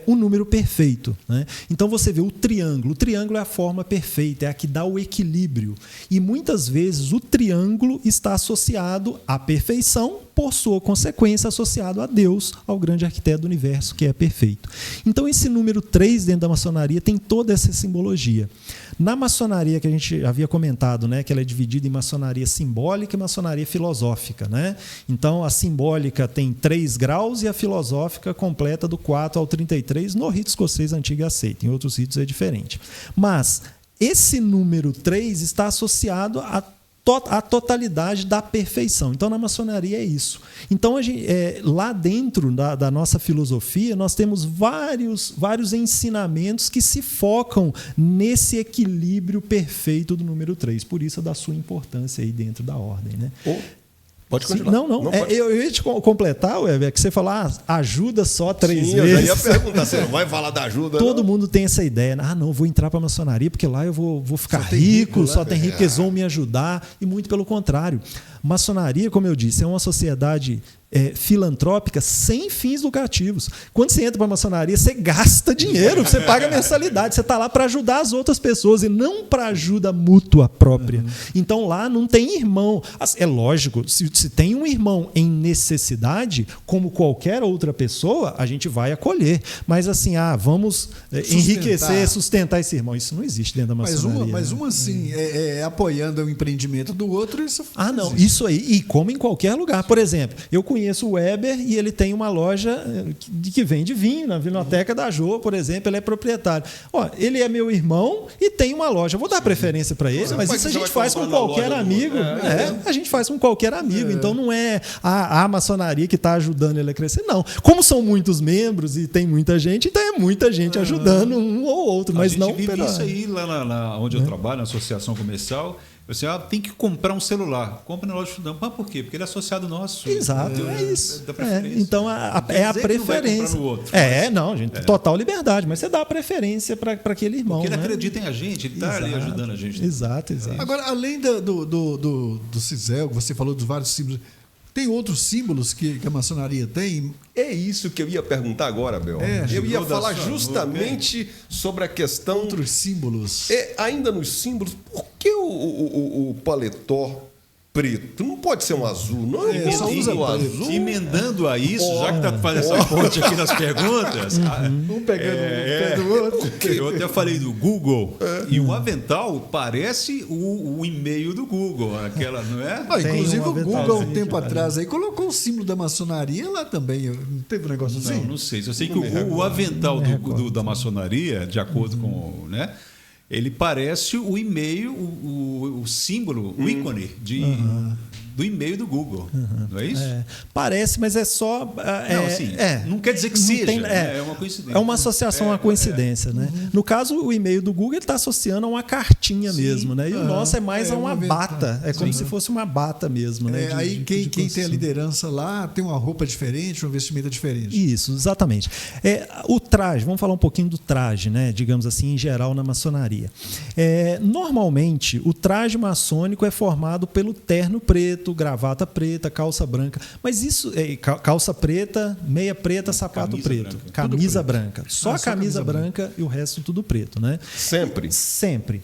o número perfeito, né? Então você vê o triângulo é a forma perfeita, é a que dá o equilíbrio, e muitas vezes o triângulo está associado à perfeição, por sua consequência associado a Deus, ao grande arquiteto do universo, que é perfeito. Então esse número 3 dentro da maçonaria tem toda essa simbologia. Na maçonaria, que a gente havia comentado, né, que ela é dividida em maçonaria simbólica e maçonaria filosófica, né? Então a simbólica tem 3 graus e a filosófica completa do 4 ao 33 no rito escocês antigo e aceito. Em outros ritos é diferente. Mas esse número 3 está associado a totalidade da perfeição. Então, na maçonaria é isso. Então, lá dentro da nossa filosofia, nós temos vários ensinamentos que se focam nesse equilíbrio perfeito do número 3. Por isso, da sua importância aí dentro da ordem, né? Pode continuar. Não. Eu ia te completar, Weber, que você falou, ajuda só 3 vezes. Eu já ia perguntar, você não vai falar da ajuda? Todo mundo tem essa ideia. Não, vou entrar para a maçonaria, porque lá eu vou ficar rico, só tem rico, eles vão me ajudar. E muito pelo contrário. Maçonaria, como eu disse, é uma sociedade filantrópica sem fins lucrativos. Quando você entra para a maçonaria, você gasta dinheiro, você paga mensalidade, você está lá para ajudar as outras pessoas e não para ajuda mútua própria. Então lá não tem irmão. É lógico, se tem um irmão em necessidade, como qualquer outra pessoa, a gente vai acolher. Mas assim, vamos enriquecer, sustentar esse irmão. Isso não existe dentro da maçonaria. Mas uma assim, apoiando o empreendimento do outro, isso não, existe. Isso aí, e como em qualquer lugar. Por exemplo, eu conheço o Weber e ele tem uma loja que vende vinho na Vinoteca da Jô, por exemplo, ele é proprietário. Ele é meu irmão e tem uma loja. Eu vou dar preferência para ele, mas isso a gente faz com qualquer amigo. A gente faz com qualquer amigo. Então não é a maçonaria que está ajudando ele a crescer, não. Como são muitos membros e tem muita gente, então é muita gente ajudando um ou outro, mas não. A gente vive isso aí lá onde eu trabalho, na associação comercial. Você tem que comprar um celular. Compra na loja de estudante. Mas por quê? Porque ele é associado nosso. Exato, é isso. Então, a preferência. No outro, gente, total liberdade. Mas você dá a preferência para aquele irmão. Porque ele acredita em a gente, ele está ali ajudando a gente. Exato. Agora, além do Cisel, que você falou dos vários símbolos, tem outros símbolos que a maçonaria tem? É isso que eu ia perguntar agora, Bel. Eu ia falar justamente sobre a questão... Outros símbolos. Ainda nos símbolos, por que o paletó preto não pode ser um azul? Não, só usa o azul. Emendando a isso, já que está fazendo essa ponte aqui nas perguntas... Um pegando um pé do outro. Eu até falei do Google, e o avental parece o e-mail do Google, aquela, não é? Inclusive o Google, um tempo atrás, aí colocou o símbolo da maçonaria lá também. Não teve um negócio assim? Não sei. Eu sei que o avental da maçonaria, de acordo com... né, ele parece o e-mail, o símbolo, o ícone do e-mail do Google. Não é isso? Parece, mas é só... não quer dizer que seja. É uma coincidência. É uma associação à coincidência. Né? No caso, o e-mail do Google está associando a uma cartinha mesmo. Né? E o nosso é mais a uma bata. É como se fosse uma bata mesmo. Né? Aí quem tem a liderança lá tem uma roupa diferente, uma vestimenta diferente. Isso, exatamente. O traje, vamos falar um pouquinho do traje, né? Digamos assim, em geral, na maçonaria. Normalmente, o traje maçônico é formado pelo terno preto, gravata preta, calça branca. Mas isso calça preta, meia preta, sapato preto. Camisa branca. Só a camisa branca e o resto tudo preto, né? Sempre. Sempre.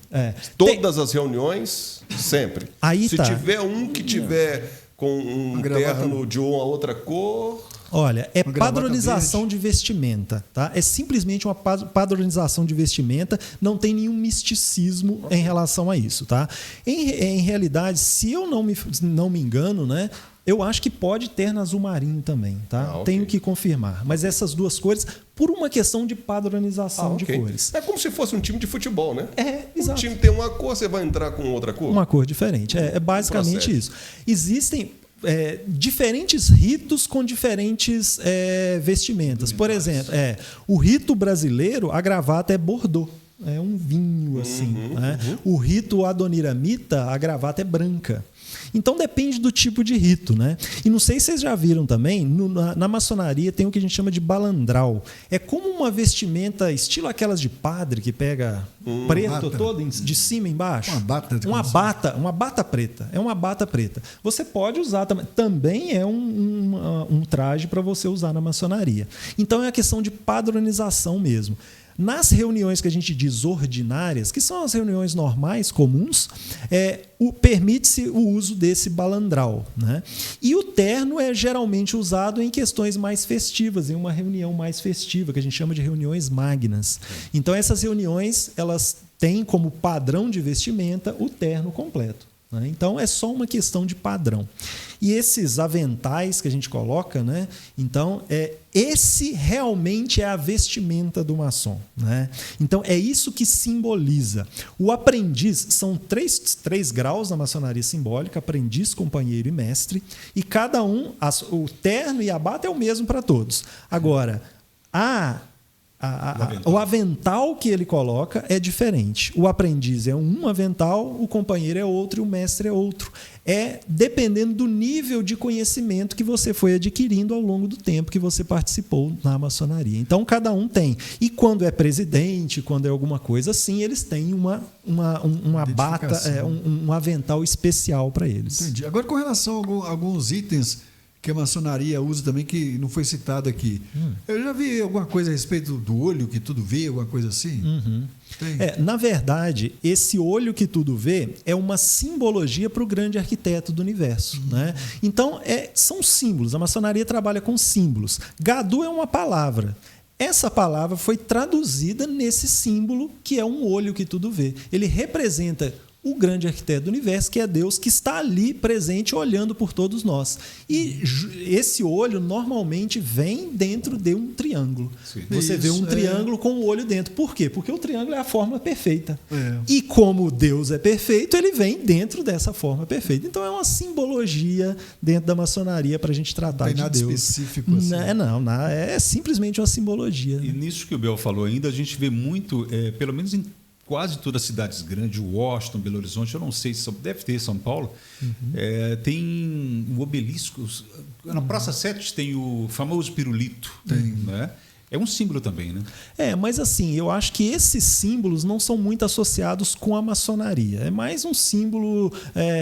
Todas as reuniões, sempre. Aí Se tiver um que tiver com um terno de uma outra cor... Olha, é padronização de vestimenta, tá? É simplesmente uma padronização de vestimenta, não tem nenhum misticismo em relação a isso, tá? Em realidade, se eu não me engano, né? Eu acho que pode ter na azul marinho também, tá? Okay. Tenho que confirmar. Mas essas duas cores, por uma questão de padronização de cores. É como se fosse um time de futebol, né? Exato. Um time tem uma cor, você vai entrar com outra cor? Uma cor diferente. É basicamente isso. Existem... diferentes ritos com diferentes vestimentas. Por exemplo, o rito brasileiro, a gravata é bordô. É um vinho, assim. Né? O rito adoniramita, a gravata é branca. Então depende do tipo de rito, né? E não sei se vocês já viram também, na maçonaria tem o que a gente chama de balandral. É como uma vestimenta, estilo aquelas de padre, que pega preto todo, de cima e embaixo. Uma bata preta. É uma bata preta. Você pode usar também é um traje para você usar na maçonaria. Então é a questão de padronização mesmo. Nas reuniões que a gente diz ordinárias, que são as reuniões normais, comuns, permite-se o uso desse balandral. Né? E o terno é geralmente usado em questões mais festivas, em uma reunião mais festiva, que a gente chama de reuniões magnas. Então, essas reuniões elas têm como padrão de vestimenta o terno completo. Né? Então, é só uma questão de padrão. E esses aventais que a gente coloca, né? Então, esse realmente é a vestimenta do maçom. Né? Então, é isso que simboliza. O aprendiz, são três graus na maçonaria simbólica, aprendiz, companheiro e mestre, e cada um, o terno e a bata é o mesmo para todos. Agora, o avental que ele coloca é diferente. O aprendiz é um avental, o companheiro é outro e o mestre é outro. Dependendo do nível de conhecimento que você foi adquirindo ao longo do tempo que você participou na maçonaria. Então, cada um tem. E quando é presidente, quando é alguma coisa assim, eles têm uma bata, um avental especial para eles. Entendi. Agora, com relação a alguns itens que a maçonaria usa também, que não foi citado aqui. Eu já vi alguma coisa a respeito do olho que tudo vê, alguma coisa assim? Na verdade, esse olho que tudo vê é uma simbologia para o grande arquiteto do universo. Né? Então, são símbolos. A maçonaria trabalha com símbolos. Gadu é uma palavra. Essa palavra foi traduzida nesse símbolo que é um olho que tudo vê. Ele representa o grande arquiteto do universo, que é Deus, que está ali presente, olhando por todos nós. E esse olho normalmente vem dentro de um triângulo. Sim. Você vê um triângulo com o olho dentro. Por quê? Porque o triângulo é a forma perfeita. E como Deus é perfeito, ele vem dentro dessa forma perfeita. Então é uma simbologia dentro da maçonaria para a gente tratar de Deus. Não tem nada específico assim. Não, é simplesmente uma simbologia. E nisso que o Bel falou ainda, a gente vê muito, pelo menos em quase todas as cidades grandes, Washington, Belo Horizonte, eu não sei se deve ter São Paulo, tem o obelisco. Na Praça 7 tem o famoso pirulito. Né? É um símbolo também, né? Mas assim, eu acho que esses símbolos não são muito associados com a maçonaria. É mais um símbolo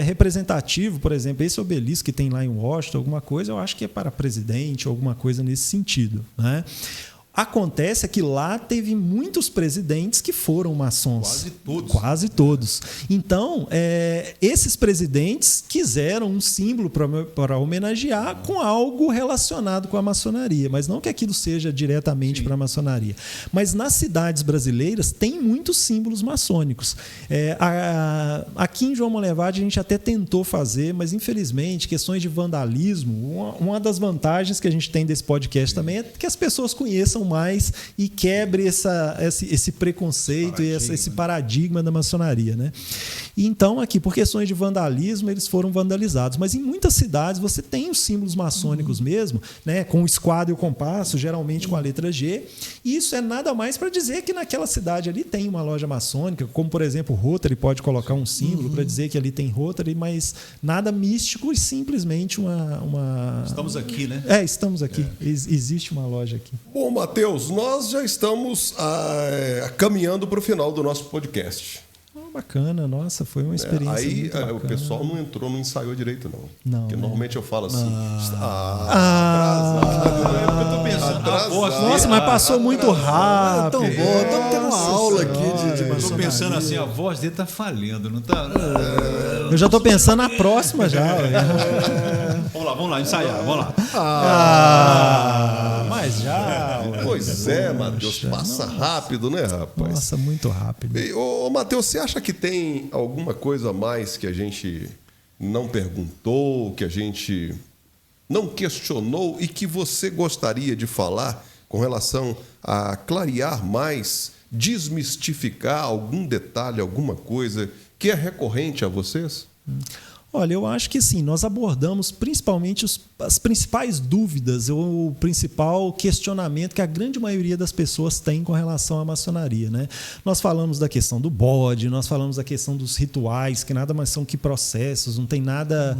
representativo, por exemplo, esse obelisco que tem lá em Washington, alguma coisa, eu acho que é para presidente, alguma coisa nesse sentido. Né? Acontece que lá teve muitos presidentes que foram maçons. Quase todos. Então, esses presidentes quiseram um símbolo para homenagear com algo relacionado com a maçonaria, mas não que aquilo seja diretamente para a maçonaria. Mas nas cidades brasileiras tem muitos símbolos maçônicos. Aqui em João Monlevade a gente até tentou fazer, mas infelizmente, questões de vandalismo, uma das vantagens que a gente tem desse podcast também é que as pessoas conheçam conheçam mais e quebre esse preconceito e esse paradigma da maçonaria, né? E então, aqui, por questões de vandalismo, eles foram vandalizados. Mas em muitas cidades você tem os símbolos maçônicos mesmo, né? Com o esquadro e o compasso, geralmente com a letra G. E isso é nada mais para dizer que naquela cidade ali tem uma loja maçônica, como, por exemplo, o Rotary pode colocar um símbolo para dizer que ali tem Rotary, mas nada místico e simplesmente uma... Estamos aqui, né? Estamos aqui. Existe uma loja aqui. Bom, Matheus, nós já estamos caminhando para o final do nosso podcast. Bacana, nossa, foi uma experiência Aí muito bacana. O pessoal não entrou, não ensaiou direito, não. Não, porque né? normalmente eu falo assim, Eu tô pensando, nossa, mas passou muito rápido. Tão bom, estamos tendo uma aula aqui de eu tô maçonaria. pensando assim, a voz dele tá falhando, não tá? Eu já tô pensando na próxima já. Vamos lá, ensaiar, vamos lá. Mas já. Pois é, Matheus, passa rápido, né, rapaz? Nossa, muito rápido. Ô, Matheus, você acha que tem alguma coisa a mais que a gente não perguntou, que a gente não questionou e que você gostaria de falar com relação a clarear mais, desmistificar algum detalhe, alguma coisa que é recorrente a vocês? Olha, eu acho que sim, nós abordamos principalmente as principais dúvidas, o principal questionamento que a grande maioria das pessoas tem com relação à maçonaria, né? Nós falamos da questão do bode, nós falamos da questão dos rituais, que nada mais são que processos, não tem nada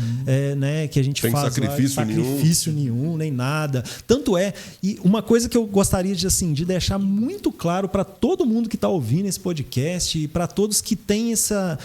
né, que a gente tem faz sacrifício nenhum, nem nada. Tanto é, e uma coisa que eu gostaria de deixar muito claro para todo mundo que está ouvindo esse podcast e para todos que têm essa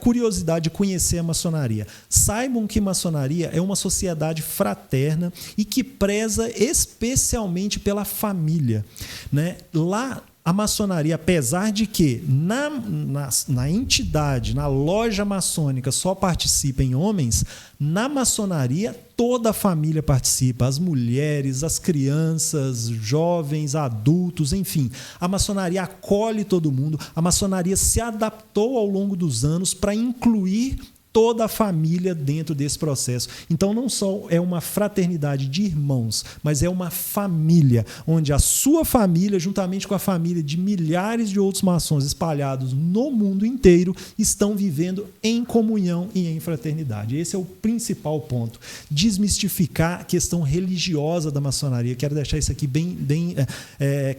curiosidade de conhecer a maçonaria. Saibam que maçonaria é uma sociedade fraterna e que preza especialmente pela família, né? Lá, a maçonaria, apesar de que na entidade, na loja maçônica, só participem homens, na maçonaria toda a família participa, as mulheres, as crianças, jovens, adultos, enfim. A maçonaria acolhe todo mundo, a maçonaria se adaptou ao longo dos anos para incluir toda a família dentro desse processo. Então, não só é uma fraternidade de irmãos, mas é uma família, onde a sua família, juntamente com a família de milhares de outros maçons espalhados no mundo inteiro, estão vivendo em comunhão e em fraternidade. Esse é o principal ponto. Desmistificar a questão religiosa da maçonaria. Quero deixar isso aqui bem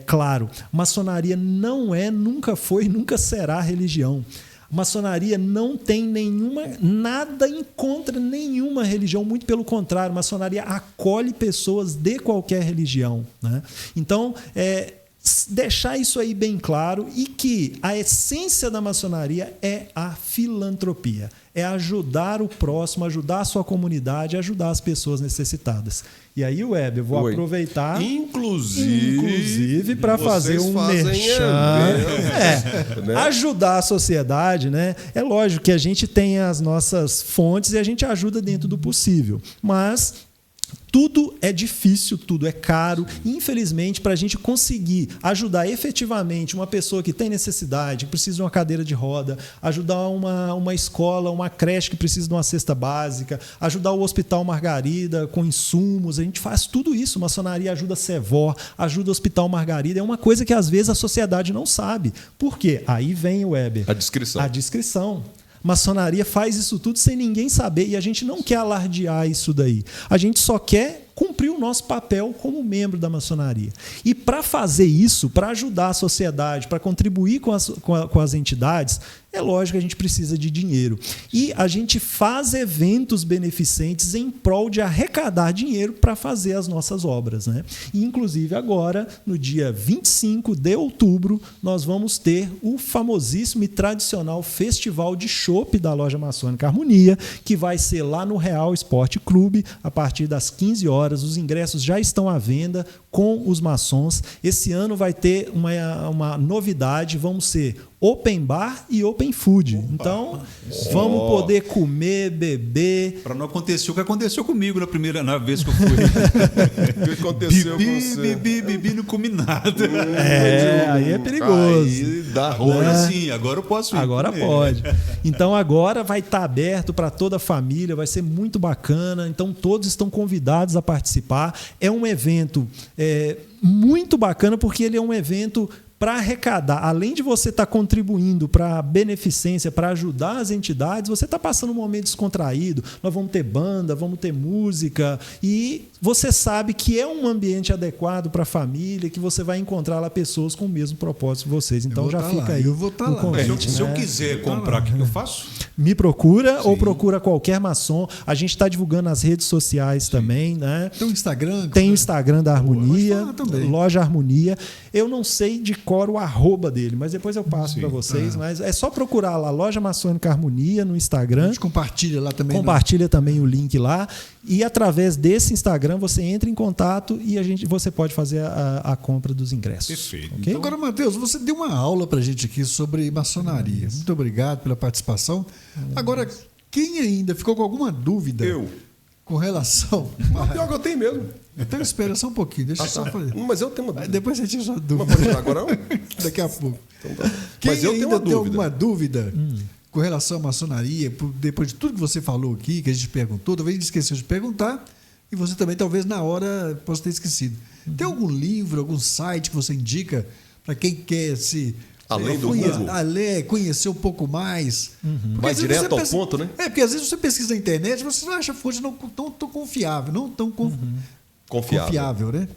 claro. Maçonaria não é, nunca foi, nunca será religião. Maçonaria não tem nada em contra nenhuma religião, muito pelo contrário, maçonaria acolhe pessoas de qualquer religião, né? Então, deixar isso aí bem claro e que a essência da maçonaria é a filantropia, é ajudar o próximo, ajudar a sua comunidade, ajudar as pessoas necessitadas. E aí, Web, eu vou aproveitar, inclusive para fazer um merchan, né? Ajudar a sociedade, né? É lógico que a gente tem as nossas fontes e a gente ajuda dentro do possível, mas tudo é difícil, tudo é caro. Infelizmente, para a gente conseguir ajudar efetivamente uma pessoa que tem necessidade, que precisa de uma cadeira de roda, ajudar uma escola, uma creche que precisa de uma cesta básica, ajudar o Hospital Margarida com insumos, a gente faz tudo isso. Maçonaria ajuda a Sevó, ajuda o Hospital Margarida. É uma coisa que às vezes a sociedade não sabe. Por quê? Aí vem o Weber. A descrição. Maçonaria faz isso tudo sem ninguém saber e a gente não quer alardear isso daí. A gente só quer cumprir o nosso papel como membro da maçonaria. E para fazer isso, para ajudar a sociedade, para contribuir com as entidades, é lógico que a gente precisa de dinheiro. E a gente faz eventos beneficentes em prol de arrecadar dinheiro para fazer as nossas obras, né? E, inclusive, agora, no dia 25 de outubro, nós vamos ter o famosíssimo e tradicional Festival de Chopp da Loja Maçônica Harmonia, que vai ser lá no Real Esporte Clube, a partir das 15 horas. Os ingressos já estão à venda com os maçons. Esse ano vai ter uma novidade, vamos ser open bar e open food. Então, vamos poder comer, beber. Para não acontecer o que aconteceu comigo na vez que eu fui. O que aconteceu com você? Bebi, não comi nada. Aí é perigoso. Aí dá agora sim, agora eu posso ir. Agora pode. Então, agora vai estar aberto para toda a família, vai ser muito bacana. Então, todos estão convidados a participar. É um evento muito bacana, porque ele é um evento para arrecadar, além de você estar contribuindo para a beneficência, para ajudar as entidades, você está passando um momento descontraído. Nós vamos ter banda, vamos ter música, e você sabe que é um ambiente adequado para a família, que você vai encontrar lá pessoas com o mesmo propósito que vocês. Então já fica aí. Eu vou estar lá. Convite, Se eu quiser comprar, o que eu faço? Me procura ou procura qualquer maçom. A gente está divulgando nas redes sociais também, né? Tem o Instagram? Tem o Instagram da Harmonia, também. Loja Harmonia. Eu não sei de cor o arroba dele, mas depois eu passo para vocês. Mas é só procurar lá, Loja Maçônica Harmonia no Instagram. A gente compartilha lá também. Compartilha também o link lá. E através desse Instagram você entra em contato e você pode fazer a compra dos ingressos. Perfeito. Okay? Agora, Matheus, você deu uma aula para a gente aqui sobre maçonaria. Muito obrigado pela participação. Agora, quem ainda ficou com alguma dúvida com relação... Pior que eu tenho mesmo. Então espera só um pouquinho, deixa eu só fazer. Mas eu tenho uma dúvida. Depois você tira sua dúvida. Mas pode tirar agora não? Daqui a pouco. Então tá. Quem Mas eu tenho ainda uma tem dúvida. alguma dúvida com relação à maçonaria, depois de tudo que você falou aqui, que a gente perguntou, talvez a gente esqueceu de perguntar, e você também, talvez, na hora, possa ter esquecido. Tem algum livro, algum site que você indica para quem quer se... Além do Google. Conhecer um pouco mais. Vai direto ao ponto, né? Porque às vezes você pesquisa na internet e você não acha fonte não tão confiável, não tão confiável, né?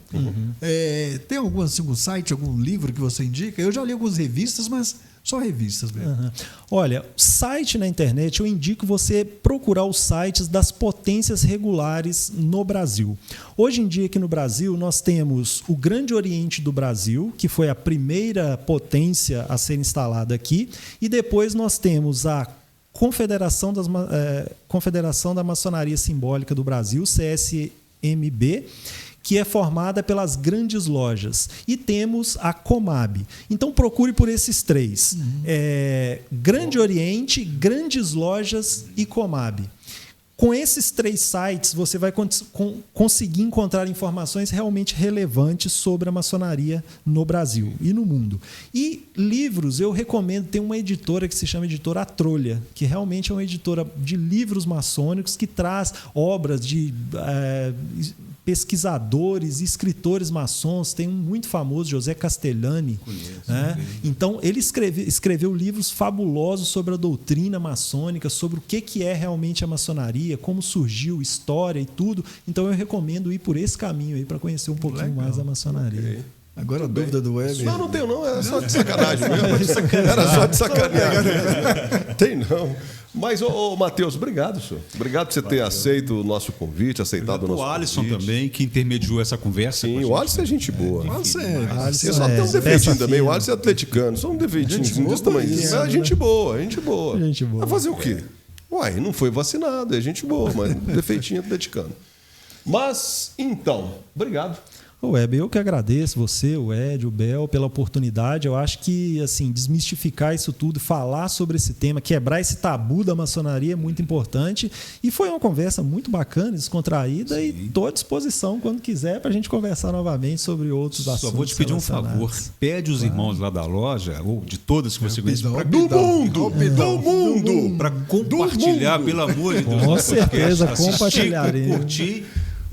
Tem algum site, algum livro que você indica? Eu já li algumas revistas, mas só revistas mesmo. Olha, site na internet, eu indico você procurar os sites das potências regulares no Brasil. Hoje em dia, aqui no Brasil, nós temos o Grande Oriente do Brasil, que foi a primeira potência a ser instalada aqui, e depois nós temos a Confederação da Maçonaria Simbólica do Brasil, CSMB, que é formada pelas grandes lojas. E temos a Comab. Então, procure por esses três. Grande Oriente, Grandes Lojas e Comab. Com esses três sites, você vai conseguir encontrar informações realmente relevantes sobre a maçonaria no Brasil e no mundo. E livros, eu recomendo, tem uma editora que se chama Editora A Trolha, que realmente é uma editora de livros maçônicos que traz obras de pesquisadores, escritores maçons. Tem um muito famoso, José Castellani. Né? Então, ele escreveu livros fabulosos sobre a doutrina maçônica, sobre o que é realmente a maçonaria, como surgiu, história e tudo. Então, eu recomendo ir por esse caminho aí para conhecer um pouquinho mais da maçonaria. Okay. Agora a dúvida do Web. Não tenho não, é só de sacanagem mesmo. Era só de sacanagem. Tem não. Mas, Matheus, obrigado, senhor. Obrigado por você ter aceito o nosso convite, aceitado o nosso convite. O Alisson também, que intermediou essa conversa. Sim, o Alisson é gente boa. Alisson Você só tem um defeitinho também. O Alisson é atleticano. Só um defeitinho desse tamanho. É gente boa, gente boa. Vai fazer o quê? Uai, não foi vacinado, é gente boa, mas defeitinho atleticano. Mas, então, obrigado. Web, eu que agradeço você, o Ed, o Bel, pela oportunidade. Eu acho que assim, desmistificar isso tudo, falar sobre esse tema, quebrar esse tabu da maçonaria é muito importante. E foi uma conversa muito bacana, descontraída. Sim. E estou à disposição quando quiser para a gente conversar novamente sobre outros assuntos. Só vou te pedir um favor. Pede os irmãos lá da loja, ou de todas que você conhece, do mundo, para compartilhar, pelo amor de Deus. Com certeza, compartilharei. Curtir.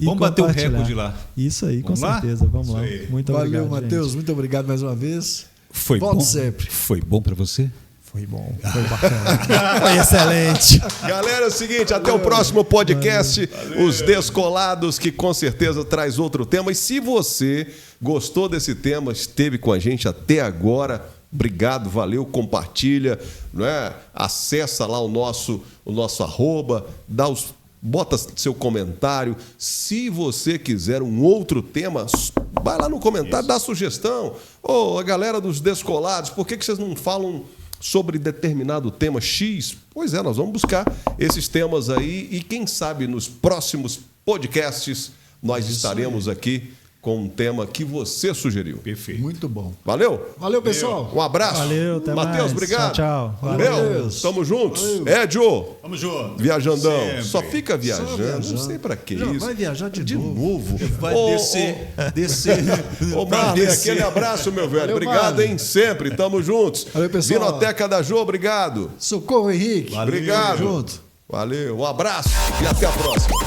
Vamos bater o recorde lá. Isso aí, com certeza. Vamos lá. Muito obrigado. Valeu, Matheus. Muito obrigado mais uma vez. Foi bom sempre. Foi bom para você? Foi bom. Foi bacana. Foi excelente. Galera, é o seguinte, até o próximo podcast, Os Descolados, que com certeza traz outro tema. E se você gostou desse tema, esteve com a gente até agora, obrigado, valeu, compartilha, né? Acessa lá o nosso arroba, bota seu comentário. Se você quiser um outro tema, vai lá no comentário, dá sugestão. A galera dos Descolados, por que vocês não falam sobre determinado tema X? Pois é, nós vamos buscar esses temas aí e quem sabe nos próximos podcasts nós estaremos aqui com um tema que você sugeriu. Perfeito. Muito bom. Valeu? Valeu, pessoal. Um abraço. Valeu, até mais. Matheus, obrigado. Tchau. Valeu. Tamo juntos. Édio. Tamo junto. Viajandão. Sempre. Só fica viajando. Não sei pra que isso. Vai viajar de novo. Vai descer. Ô, Marley, aquele abraço, meu velho. Valeu, obrigado, Marley. hein? Sempre. Tamo juntos. Valeu, pessoal. Vinoteca da Jô, obrigado. Socorro, Henrique. Obrigado. Junto. Valeu. Um abraço e até a próxima.